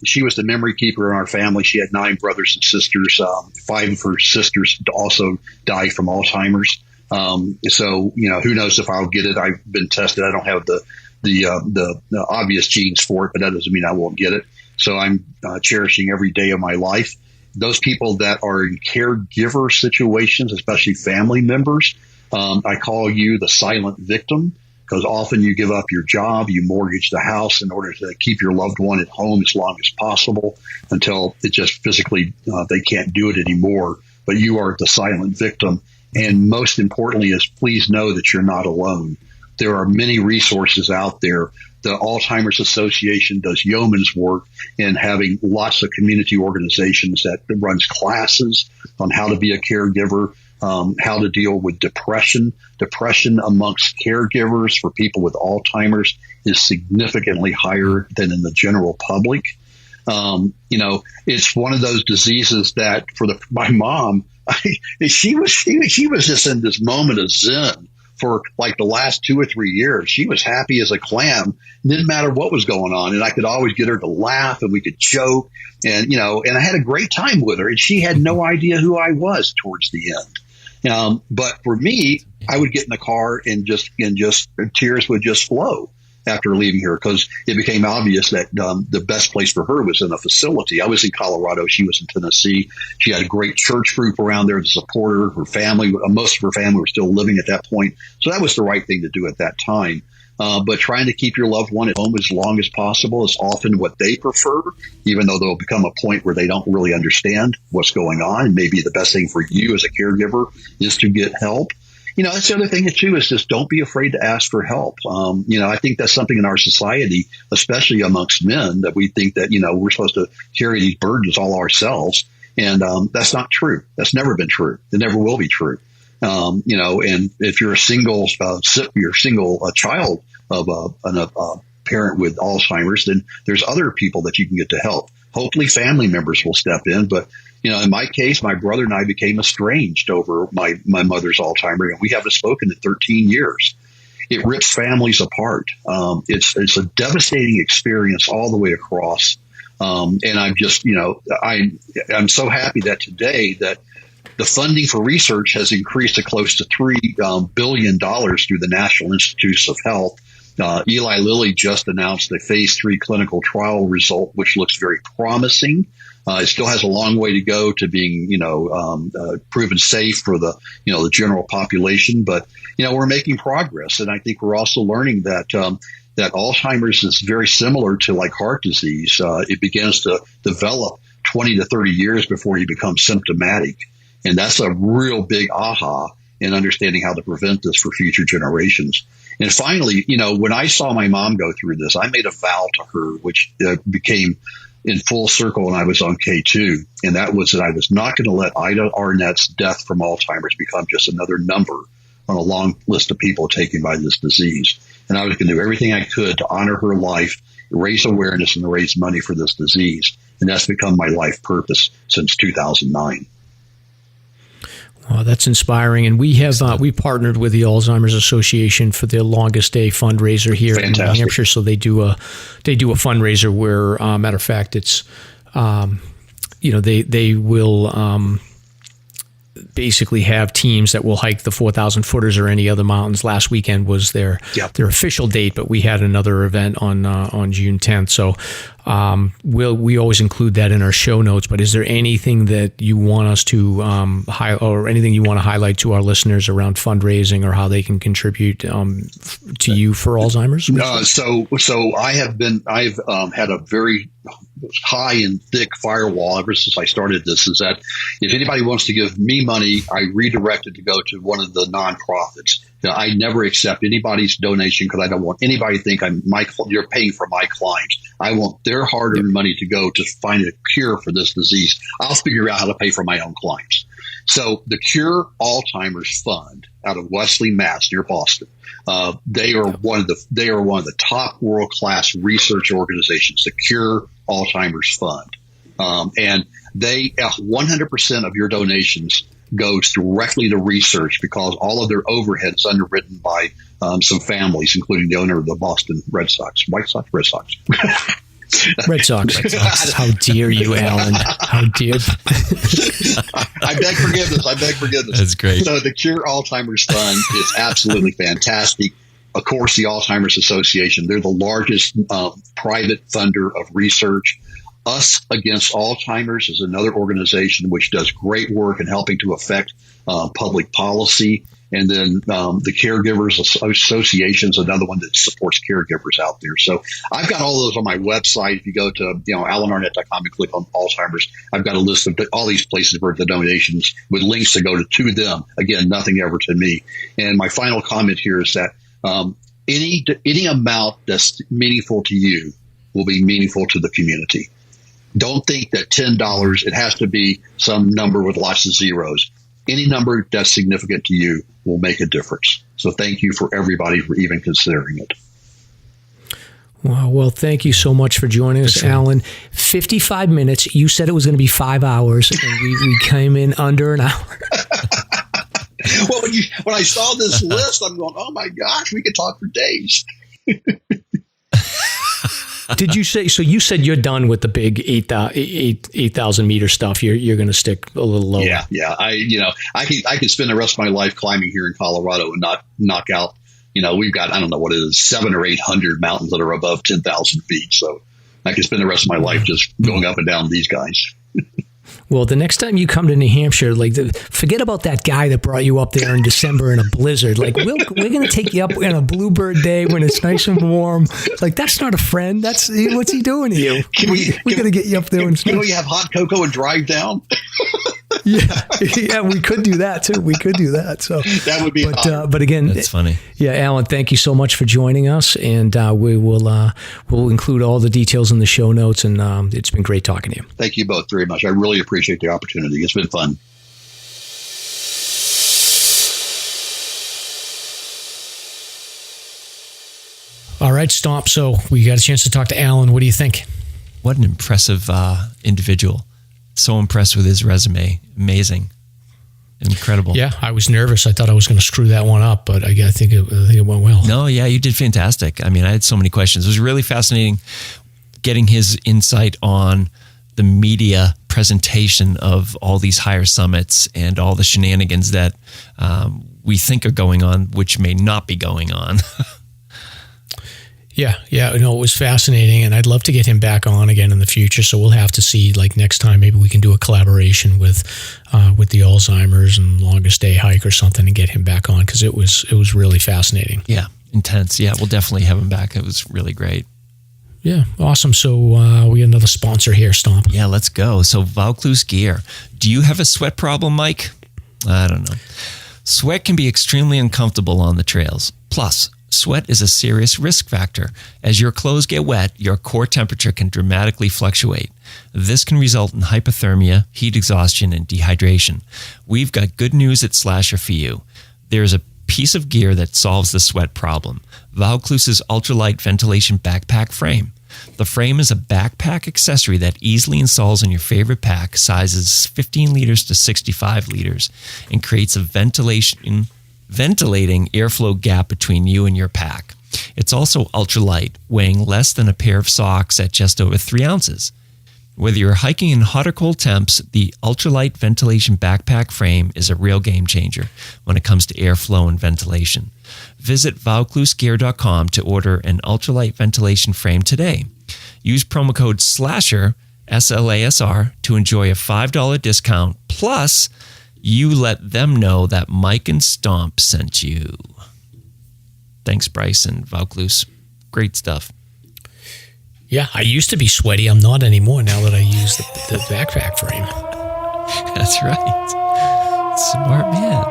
she was the memory keeper in our family. She had 9 brothers and sisters. 5 of her sisters also died from Alzheimer's. So, who knows if I'll get it. I've been tested. I don't have the obvious genes for it, but that doesn't mean I won't get it. So I'm cherishing every day of my life. Those people that are in caregiver situations, especially family members, I call you the silent victim. Because often you give up your job, you mortgage the house in order to keep your loved one at home as long as possible until it just physically they can't do it anymore. But you are the silent victim. And most importantly is please know that you're not alone. There are many resources out there. The Alzheimer's Association does yeoman's work in having lots of community organizations that runs classes on how to be a caregiver. how to deal with depression. Depression amongst caregivers for people with Alzheimer's is significantly higher than in the general public. It's one of those diseases that my mom, she was just in this moment of zen for like the last 2 or 3 years. She was happy as a clam. It didn't matter what was going on. And I could always get her to laugh and we could joke and I had a great time with her, and she had no idea who I was towards the end. But for me, I would get in the car and just tears would just flow after leaving her, because it became obvious that the best place for her was in a facility. I was in Colorado. She was in Tennessee. She had a great church group around there to support her. Her family, most of her family were still living at that point. So that was the right thing to do at that time. But trying to keep your loved one at home as long as possible is often what they prefer, even though there'll become a point where they don't really understand what's going on. And maybe the best thing for you as a caregiver is to get help. That's the other thing too, is just don't be afraid to ask for help. I think that's something in our society, especially amongst men, that we think that, we're supposed to carry these burdens all ourselves. And that's not true. That's never been true. It never will be true. And if you're a single child of a parent with Alzheimer's, then there's other people that you can get to help. Hopefully family members will step in. But, in my case, my brother and I became estranged over my mother's Alzheimer's, and we haven't spoken in 13 years. It rips families apart. It's a devastating experience all the way across. And I'm just, I'm so happy that today that the funding for research has increased to close to $3 billion through the National Institutes of Health. Eli Lilly just announced a phase 3 clinical trial result, which looks very promising. It still has a long way to go to being, proven safe for the general population. But, we're making progress. And I think we're also learning that Alzheimer's is very similar to like heart disease. It begins to develop 20 to 30 years before you become symptomatic. And that's a real big aha in understanding how to prevent this for future generations. And finally, when I saw my mom go through this, I made a vow to her, which became in full circle when I was on K2. And that was that I was not going to let Alan Arnette's death from Alzheimer's become just another number on a long list of people taken by this disease. And I was going to do everything I could to honor her life, raise awareness, and raise money for this disease. And that's become my life purpose since 2009. Well, that's inspiring. And we have we partnered with the Alzheimer's Association for their longest day fundraiser here in New Hampshire. So they do a fundraiser where, matter of fact, it's they will basically have teams that will hike the 4,000 footers or any other mountains. Last weekend was their official date, but we had another event on June 10th. So we always include that in our show notes. But is there anything that you want us to or anything you want to highlight to our listeners around fundraising or how they can contribute to you for Alzheimer's? So I've had a very high and thick firewall ever since I started this, is that if anybody wants to give me money, I redirect it to go to one of the nonprofits. I never accept anybody's donation because I don't want anybody to think you're paying for my clients. I want their hard-earned money to go to find a cure for this disease. I'll figure out how to pay for my own clients. So the Cure Alzheimer's Fund out of Wesley, Mass, near Boston. They are one of the top world-class research organizations, the Cure Alzheimer's Fund. And they 100% of your donations goes directly to research because all of their overhead is underwritten by some families, including the owner of the Boston Red Sox. Red Sox. Red Sox. How dare you, Alan? How dare I beg forgiveness. That's great. So the Cure Alzheimer's Fund is absolutely fantastic. Of course, the Alzheimer's Association, they're the largest private funder of research. Us Against Alzheimer's is another organization which does great work in helping to affect public policy. And then the Caregivers Association is another one that supports caregivers out there. So I've got all those on my website. If you go to alanarnette.com and click on Alzheimer's, I've got a list of all these places where the donations with links to go to them. Again, nothing ever to me. And my final comment here is that any amount that's meaningful to you will be meaningful to the community. Don't think that $10, it has to be some number with lots of zeros. any number that's significant to you will make a difference. So thank you for everybody for even considering it. Well, thank you so much for joining us, Alan. 55 minutes. You said it was going to be 5 hours, and we came in under an hour. Well, when I saw this list, I'm going, oh my gosh, we could talk for days. Did you say, so you said you're done with the big 8,000 meter stuff. You're going to stick a little lower. Yeah. I could spend the rest of my life climbing here in Colorado and not knock out. We've got, I don't know what it is, 700 or 800 mountains that are above 10,000 feet. So I could spend the rest of my life just going up and down these guys. Well, the next time you come to New Hampshire, forget about that guy that brought you up there in December in a blizzard. We're going to take you up on a bluebird day when it's nice and warm. That's not a friend. What's he doing to you? We're going to get you up there. Can we have hot cocoa and drive down? Yeah, we could do that too. So that would be. But again, that's funny. Yeah, Alan, thank you so much for joining us, and we'll include all the details in the show notes. And it's been great talking to you. Thank you both very much. I really appreciate the opportunity. It's been fun. All right, Stomp. So we got a chance to talk to Alan. What do you think? What an impressive individual. So impressed with his resume. Amazing. Incredible. Yeah, I was nervous. I thought I was going to screw that one up, but I think it went well. No, yeah, you did fantastic. I mean, I had so many questions. It was really fascinating getting his insight on the media presentation of all these higher summits and all the shenanigans that we think are going on, which may not be going on. Yeah. It was fascinating, and I'd love to get him back on again in the future. So we'll have to see, next time, maybe we can do a collaboration with the Alzheimer's and Longest Day Hike or something, and get him back on, because it was really fascinating. Yeah, intense. Yeah, we'll definitely have him back. It was really great. Yeah, awesome. So we got another sponsor here, Stomp. Yeah, let's go. So Vaucluse Gear. Do you have a sweat problem, Mike? I don't know. Sweat can be extremely uncomfortable on the trails. Plus, sweat is a serious risk factor. As your clothes get wet, your core temperature can dramatically fluctuate. This can result in hypothermia, heat exhaustion, and dehydration. We've got good news at SLASR for you. There's a piece of gear that solves the sweat problem. Vaucluse's ultralight ventilation backpack frame. The frame is a backpack accessory that easily installs in your favorite pack, sizes 15 liters to 65 liters, and creates a ventilating airflow gap between you and your pack. It's also ultralight, weighing less than a pair of socks at just over 3 ounces. Whether you're hiking in hot or cold temps, the ultralight ventilation backpack frame is a real game changer when it comes to airflow and ventilation. Visit VaucluseGear.com to order an ultralight ventilation frame today. Use promo code SLASR, SLASR, to enjoy a $5 discount, plus you let them know that Mike and Stomp sent you. Thanks, Bryce and Vaucluse. Great stuff. Yeah, I used to be sweaty. I'm not anymore now that I use the backpack frame. That's right. Smart man.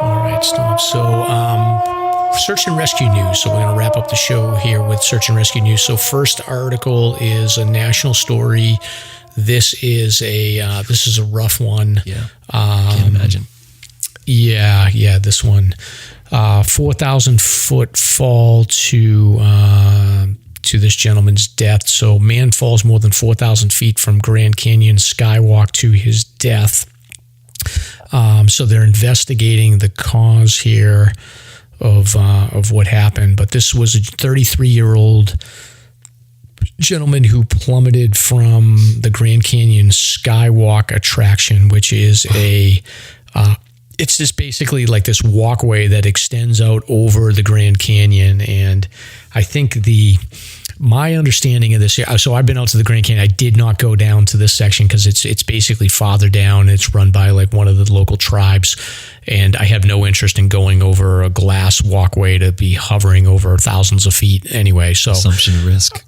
All right, Stomp. So, search and rescue news. So we're going to wrap up the show here with search and rescue news. So first article is a national story. This is a rough one. Yeah, can't imagine. Yeah, this one. 4,000 foot fall to this gentleman's death. So man falls more than 4,000 feet from Grand Canyon skywalk to his death. So they're investigating the cause here of what happened. But this was a 33-year-old gentleman who plummeted from the Grand Canyon skywalk attraction, which is it's just basically like this walkway that extends out over the Grand Canyon. And I think my understanding of this, so I've been out to the Grand Canyon. I did not go down to this section because it's basically farther down. It's run by like one of the local tribes, and I have no interest in going over a glass walkway to be hovering over thousands of feet anyway. So assumption risk.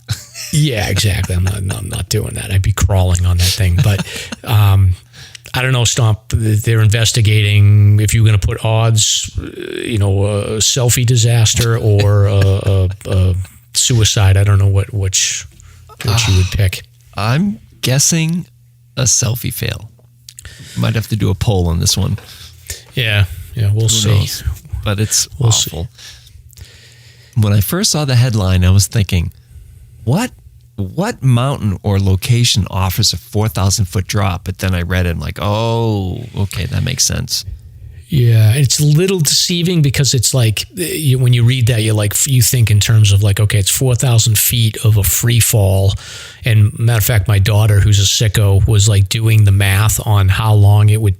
I don't know, Stomp. They're investigating if you're going to put odds, a selfie disaster or a suicide. I don't know which you would pick. I'm guessing a selfie fail. Might have to do a poll on this one. Yeah, we'll see. Knows? But it's awful. When I first saw the headline, I was thinking, what mountain or location offers a 4,000-foot drop? But then I read it and like, oh, okay, that makes sense. Yeah, it's a little deceiving because it's like when you read that, you think in terms of like, okay, it's 4,000 feet of a free fall. And matter of fact, my daughter, who's a sicko, was like doing the math on how long it would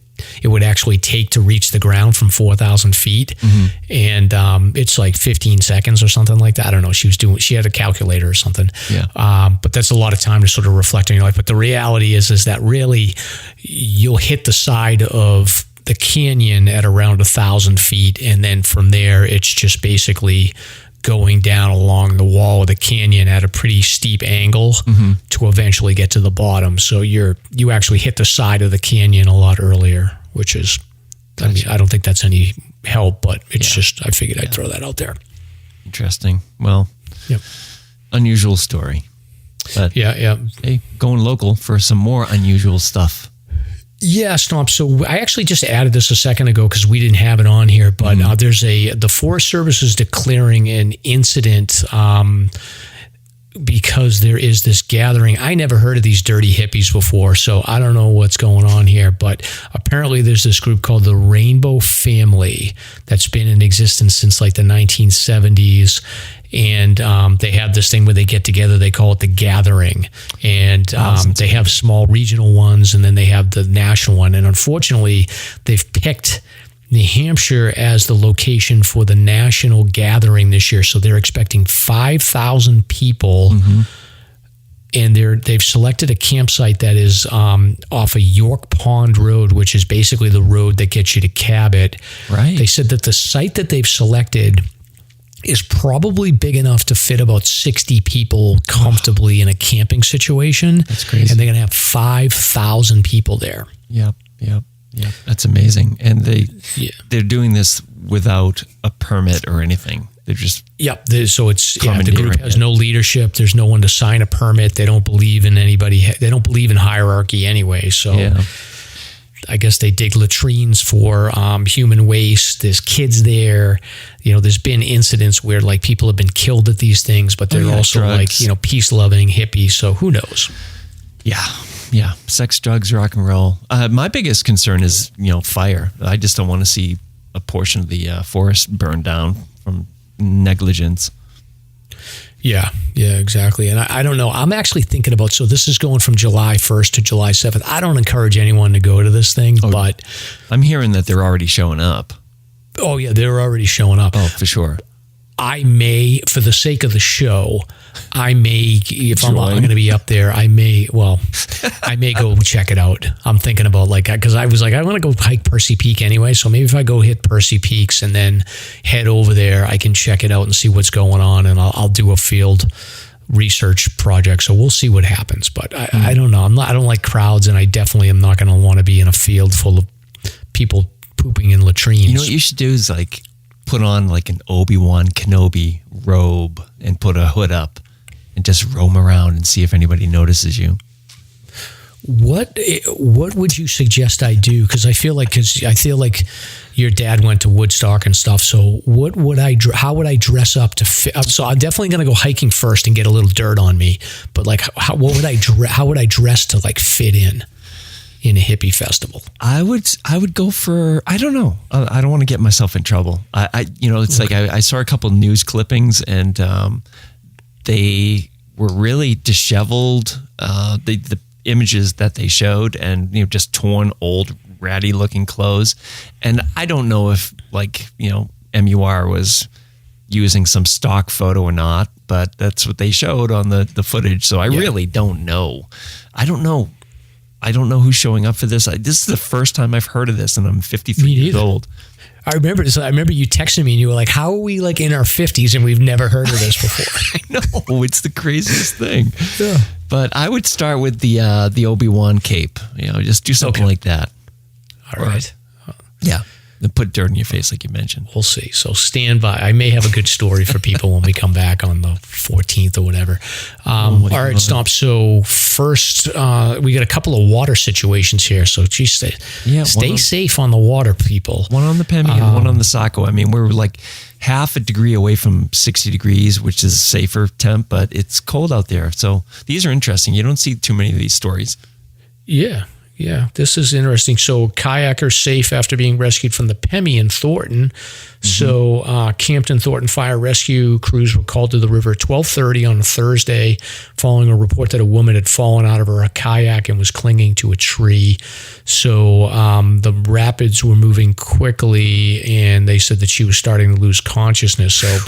actually take to reach the ground from 4,000 feet. Mm-hmm. And it's like 15 seconds or something like that. I don't know. She had a calculator or something. Yeah. But that's a lot of time to sort of reflect on your life. But the reality is that really you'll hit the side of the canyon at around 1,000 feet. And then from there, it's just basically going down along the wall of the canyon at a pretty steep angle to eventually get to the bottom. So you actually hit the side of the canyon a lot earlier, which is, I mean, I don't think that's any help, but it's just, I figured I'd throw that out there. Interesting. Well, unusual story. But hey, going local for some more unusual stuff. Yeah, Stomp. So I actually just added this a second ago because we didn't have it on here, but there's the Forest Service is declaring an incident because there is this gathering. I never heard of these dirty hippies before, so I don't know what's going on here, but apparently there's this group called the Rainbow Family that's been in existence since like the 1970s. And they have this thing where they get together. They call it the Gathering. And they have small regional ones, and then they have the national one. And unfortunately, they've picked New Hampshire as the location for the national gathering this year. So they're expecting 5,000 people. And they've selected a campsite that is off of York Pond Road, which is basically the road that gets you to Cabot. Right. They said that the site that they've selected is probably big enough to fit about 60 people comfortably in a camping situation. That's crazy. And they're going to have 5,000 people there. Yep. That's amazing. And they're doing this without a permit or anything. They're just So it's the group has no leadership. There's no one to sign a permit. They don't believe in anybody. They don't believe in hierarchy anyway. So I guess they dig latrines for human waste. There's kids there. There's been incidents where like people have been killed at these things, but they're also drugs. Like, peace-loving hippies. So who knows? Yeah. Sex, drugs, rock and roll. My biggest concern is, fire. I just don't want to see a portion of the forest burned down from negligence. Yeah, exactly. And I don't know. I'm actually thinking about, so this is going from July 1st to July 7th. I don't encourage anyone to go to this thing, but I'm hearing that they're already showing up. Oh, yeah, they're already showing up. Oh, for sure. I may, for the sake of the show, if I'm going to be up there, I may go check it out. I'm thinking about because I was like, I want to go hike Percy Peak anyway. So maybe if I go hit Percy Peaks and then head over there, I can check it out and see what's going on. And I'll do a field research project. So we'll see what happens. But I don't know. I don't like crowds, and I definitely am not going to want to be in a field full of people pooping in latrines. You know what you should do is put on like an Obi-Wan Kenobi robe and put a hood up and just roam around and see if anybody notices you. What would you suggest I do? Because I feel like your dad went to Woodstock and stuff. So how would I dress up to fit? So I'm definitely going to go hiking first and get a little dirt on me. But how would I dress to fit in a hippie festival? I would go for, I don't know. I don't want to get myself in trouble. It's okay. Like I saw a couple news clippings and they were really disheveled. The images that they showed and, just torn, old, ratty looking clothes. And I don't know if MUR was using some stock photo or not, but that's what they showed on the footage. So I really don't know. I don't know who's showing up for this. This is the first time I've heard of this, and I'm 53 years old. I remember you texted me and you were like, how are we in our 50s and we've never heard of this before? I know. It's the craziest thing. Yeah. But I would start with the Obi-Wan cape. Just do something like that. All right. Yeah. Then put dirt in your face, like you mentioned. We'll see. So stand by. I may have a good story for people when we come back on the 14th or whatever. All right, Stomp. So first, we got a couple of water situations here. So geez, stay safe on the water, people. One on the Pemi and one on the Saco. I mean, we're like half a degree away from 60 degrees, which is a safer temp, but it's cold out there. So these are interesting. You don't see too many of these stories. Yeah. Yeah, this is interesting. So kayaker safe after being rescued from the Pemi in Thornton. So Campton Thornton Fire Rescue crews were called to the river at 12:30 on a Thursday following a report that a woman had fallen out of her kayak and was clinging to a tree. So the rapids were moving quickly, and they said that she was starting to lose consciousness. So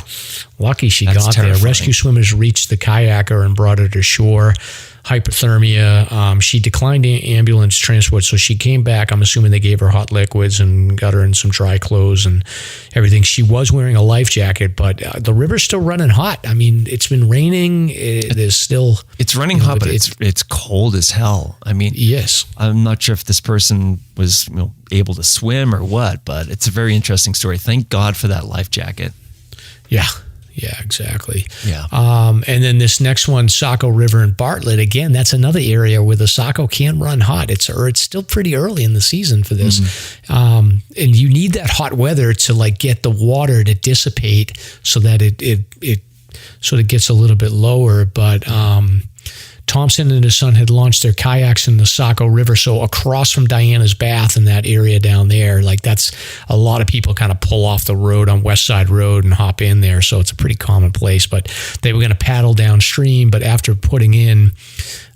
lucky she got there. Rescue swimmers reached the kayaker and brought her to shore. Hypothermia. She declined ambulance transport, so she came back. I'm assuming they gave her hot liquids and got her in some dry clothes and everything. She was wearing a life jacket, but the river's still running hot. I mean, it's been raining. It's running hot, but it's cold as hell. I mean, yes. I'm not sure if this person was able to swim or what, but it's a very interesting story. Thank God for that life jacket. Yeah. Yeah, exactly. Yeah. And then this next one, Saco River in Bartlett. Again, that's another area where the Saco can run hot. It's still pretty early in the season for this. And you need that hot weather to like get the water to dissipate so that it sort of gets a little bit lower. But Thompson and his son had launched their kayaks in the Saco River. So across from Diana's Bath in that area down there, like that's a lot of people kind of pull off the road on West Side Road and hop in there. So it's a pretty common place, but they were going to paddle downstream. But after putting in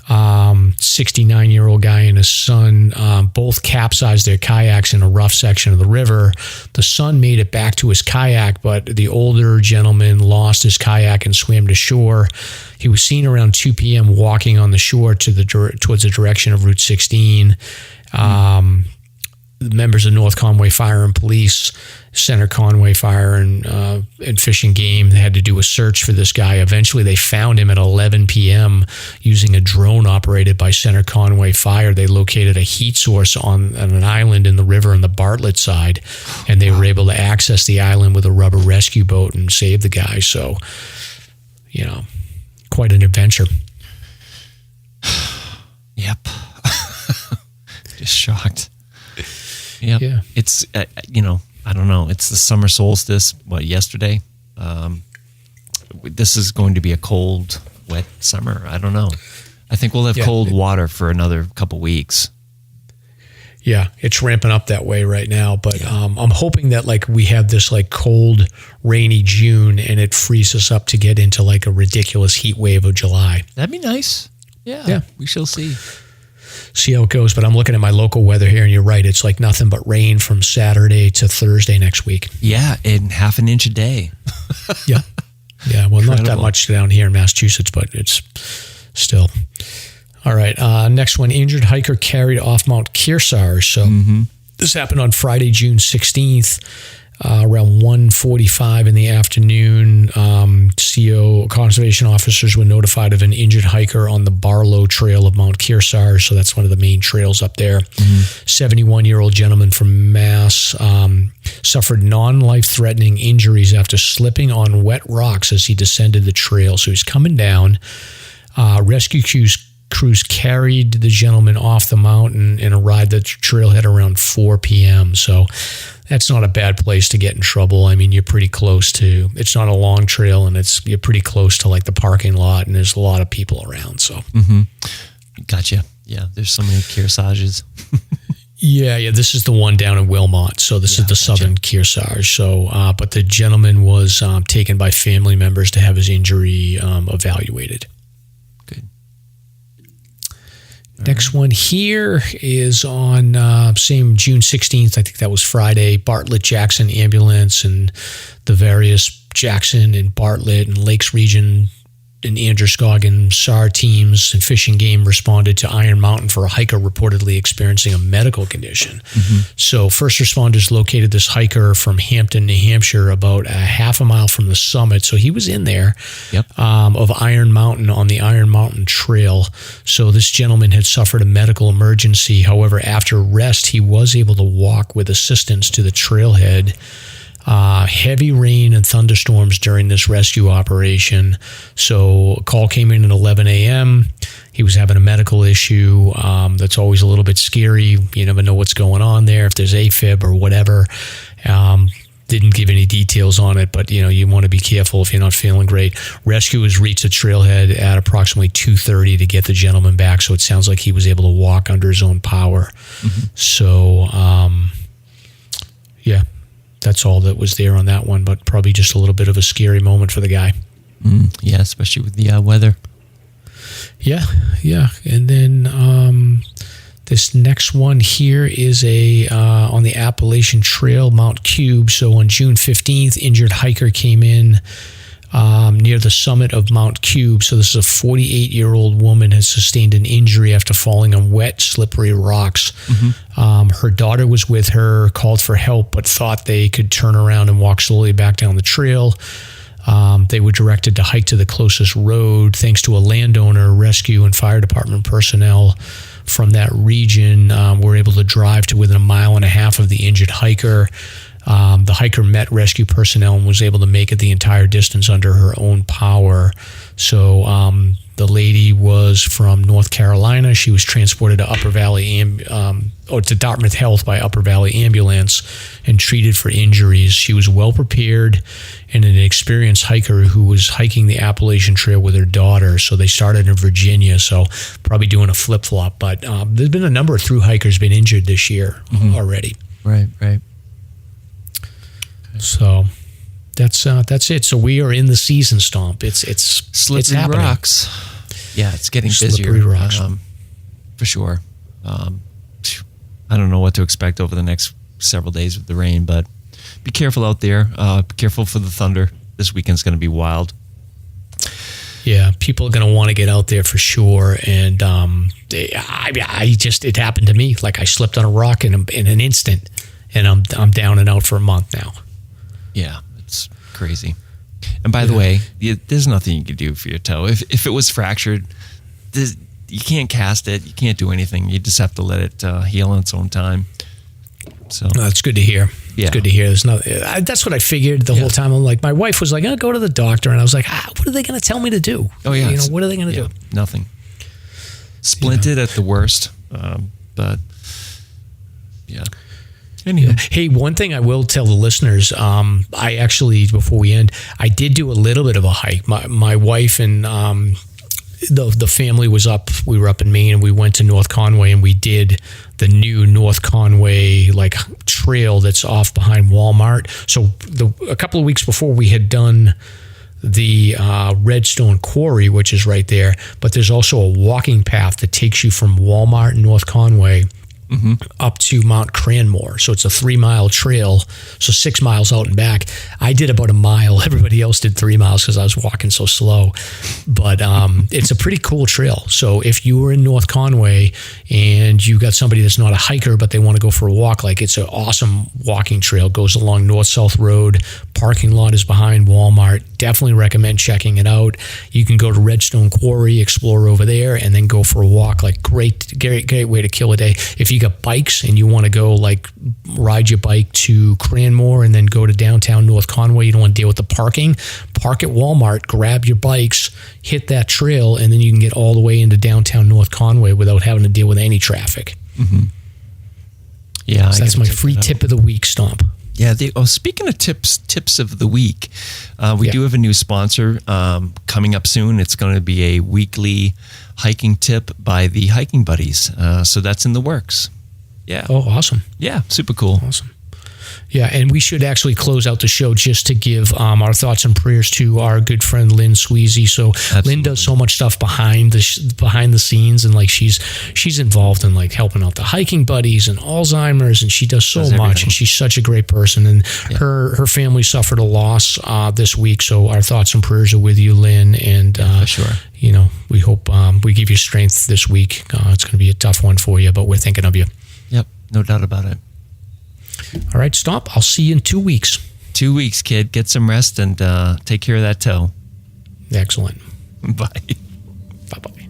69-year-old guy and his son both capsized their kayaks in a rough section of the river. The son made it back to his kayak, but the older gentleman lost his kayak and swam to shore. He was seen around 2 p.m. walking on the shore towards the direction of Route 16. Members of North Conway Fire and Police, Center Conway Fire and Fish and Game, they had to do a search for this guy. Eventually, they found him at 11 p.m. using a drone operated by Center Conway Fire. They located a heat source on an island in the river on the Bartlett side, and they were able to access the island with a rubber rescue boat and save the guy. So, quite an adventure. Yep. Just shocked. Yep. Yeah. It's, I don't know. It's the summer solstice, yesterday? This is going to be a cold, wet summer. I don't know. I think we'll have cold water for another couple weeks. Yeah, it's ramping up that way right now. But I'm hoping that we have this cold, rainy June and it freezes up to get into a ridiculous heat wave of July. That'd be nice. Yeah. We shall see how it goes. But I'm looking at my local weather here, and you're right. It's nothing but rain from Saturday to Thursday next week. Yeah, and half an inch a day. Yeah. Well, Incredible. Not that much down here in Massachusetts, but it's still. All right. Next one, injured hiker carried off Mount Kearsarge. So this happened on Friday, June 16th. Around 1:45 in the afternoon, CO conservation officers were notified of an injured hiker on the Barlow Trail of Mount Kearsarge. So that's one of the main trails up there. 71-year-old gentleman from Mass suffered non-life-threatening injuries after slipping on wet rocks as he descended the trail. So he's coming down. Rescue crews carried the gentleman off the mountain and arrived at the trailhead around 4 p.m. So that's not a bad place to get in trouble. I mean, you're pretty close to, it's not a long trail, and you're pretty close to the parking lot, and there's a lot of people around. So, Gotcha. Yeah, there's so many Kearsarges. Yeah. This is the one down in Wilmot. So this is the southern Kearsarge. So, but the gentleman was taken by family members to have his injury evaluated. Good. Next one here is on same June 16th. I think that was Friday. Bartlett Jackson Ambulance and the various Jackson and Bartlett and Lakes Region and Androscoggin SAR teams and Fish and Game responded to Iron Mountain for a hiker reportedly experiencing a medical condition. So first responders located this hiker from Hampton, New Hampshire, about a half a mile from the summit. So he was in there of Iron Mountain on the Iron Mountain Trail. So this gentleman had suffered a medical emergency. However, after rest, he was able to walk with assistance to the trailhead. Heavy rain and thunderstorms during this rescue operation. So a call came in at 11 a.m. He was having a medical issue. That's always a little bit scary. You never know what's going on there, if there's AFib or whatever. Didn't give any details on it, but you want to be careful if you're not feeling great. Rescuers reached the trailhead at approximately 2:30 to get the gentleman back. So it sounds like he was able to walk under his own power. So, yeah. That's all that was there on that one, but probably just a little bit of a scary moment for the guy. Yeah, especially with the weather. Yeah. And then this next one here is on the Appalachian Trail, Mount Cube. So on June 15th, injured hiker came in near the summit of Mount Cube. So this is a 48-year-old woman has sustained an injury after falling on wet, slippery rocks. Her daughter was with her, called for help, but thought they could turn around and walk slowly back down the trail. They were directed to hike to the closest road. Thanks to a landowner, rescue, and fire department personnel from that region, were able to drive to within a mile and a half of the injured hiker. The hiker met rescue personnel and was able to make it the entire distance under her own power. So the lady was from North Carolina. She was transported to to Dartmouth Health by Upper Valley Ambulance and treated for injuries. She was well prepared and an experienced hiker who was hiking the Appalachian Trail with her daughter. So they started in Virginia, so probably doing a flip-flop. But there's been a number of through hikers been injured this year already. Right. So that's it. So we are in the season, Stomp. It's slippery it's happening. rocks. Yeah, it's getting Slippery busier. rocks. For sure. I don't know what to expect over the next several days with the rain, but be careful out there. Be careful for the thunder. This weekend's going to be wild. Yeah, people are going to want to get out there for sure. And it happened to me. Like I slipped on a rock in an instant, and I'm down and out for a month now. Yeah, it's crazy. And by the way, there's nothing you can do for your toe. If it was fractured, you can't cast it. You can't do anything. You just have to let it heal in its own time. So that's good to hear. Yeah. It's good to hear. That's what I figured the whole time. I'm like, my wife was like, go to the doctor. And I was like, what are they going to tell me to do? Oh, yeah. What are they going to do? Nothing. Splinted at the worst. But, yeah. Anyhow. Hey, one thing I will tell the listeners, I actually, before we end, I did do a little bit of a hike. My wife and the family was up. We were up in Maine, and we went to North Conway, and we did the new North Conway trail that's off behind Walmart. So a couple of weeks before, we had done the Redstone Quarry, which is right there. But there's also a walking path that takes you from Walmart in North Conway up to Mount Cranmore. So it's a 3-mile trail, so 6 miles out and back. I did about a mile. Everybody else did 3 miles because I was walking so slow. But it's a pretty cool trail. So if you were in North Conway and you got somebody that's not a hiker, but they want to go for a walk, it's an awesome walking trail. It goes along North-South Road. Parking lot is behind Walmart. Definitely recommend checking it out. You can go to Redstone Quarry, explore over there, and then go for a walk. Great way to kill a day. If you got bikes and you want to go ride your bike to Cranmore and then go to downtown North Conway, you don't want to deal with the parking, park at Walmart, grab your bikes, hit that trail, and then you can get all the way into downtown North Conway without having to deal with any traffic. Yeah, so that's my free tip of the week, Stomp. Yeah. Speaking of tips of the week, we do have a new sponsor coming up soon. It's going to be a weekly hiking tip by the Hiking Buddies. So that's in the works. Yeah. Oh, awesome. Yeah. Super cool. Awesome. Yeah, and we should actually close out the show just to give our thoughts and prayers to our good friend Lynn Sweezy. So absolutely. Lynn does so much stuff behind the scenes, and like she's involved in like helping out the hiking buddies and Alzheimer's, and she does so much, and she's such a great person. And her family suffered a loss this week, so our thoughts and prayers are with you, Lynn. And for sure. You know, we hope we give you strength this week. It's going to be a tough one for you, but we're thinking of you. Yep, no doubt about it. All right, stop. I'll see you in 2 weeks. 2 weeks, kid. Get some rest and take care of that toe. Excellent. Bye. Bye-bye.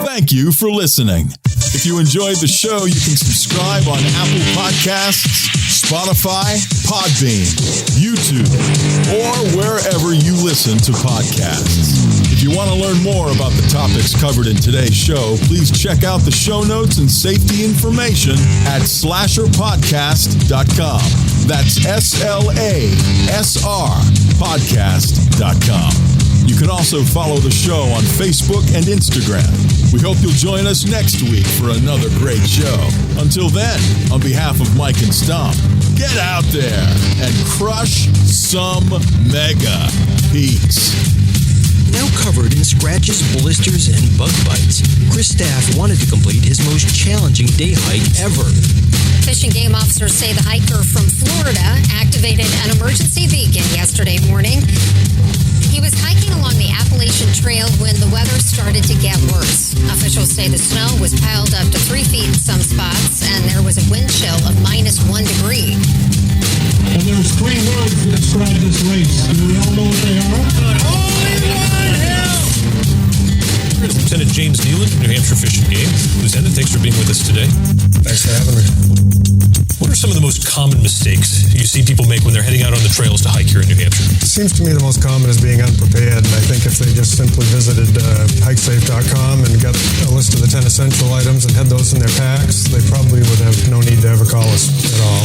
Thank you for listening. If you enjoyed the show, you can subscribe on Apple Podcasts, Spotify, Podbean, YouTube, or wherever you listen to podcasts. If you want to learn more about the topics covered in today's show, please check out the show notes and safety information at SLASRPodcast.com. That's SLASR podcast.com. You can also follow the show on Facebook and Instagram. We hope you'll join us next week for another great show. Until then, on behalf of Mike and Stomp, get out there and crush some mega peaks. Now covered in scratches, blisters, and bug bites, Chris Staff wanted to complete his most challenging day hike ever. Fish and Game officers say the hiker from Florida activated an emergency beacon yesterday morning. He was hiking along the Appalachian Trail when the weather started to get worse. Officials say the snow was piled up to 3 feet in some spots, and there was a wind chill of -1 degree. And there's 3 words that describe this race. Do we all know what they are? Only one hill! Lieutenant James Nealon, New Hampshire Fish and Game. Lieutenant, thanks for being with us today. Thanks for having me. What are some of the most common mistakes you see people make when they're heading out on the trails to hike here in New Hampshire? It seems to me the most common is being unprepared, and I think if they just simply visited hikesafe.com and got a list of the 10 essential items and had those in their packs, they probably would have no need to ever call us at all.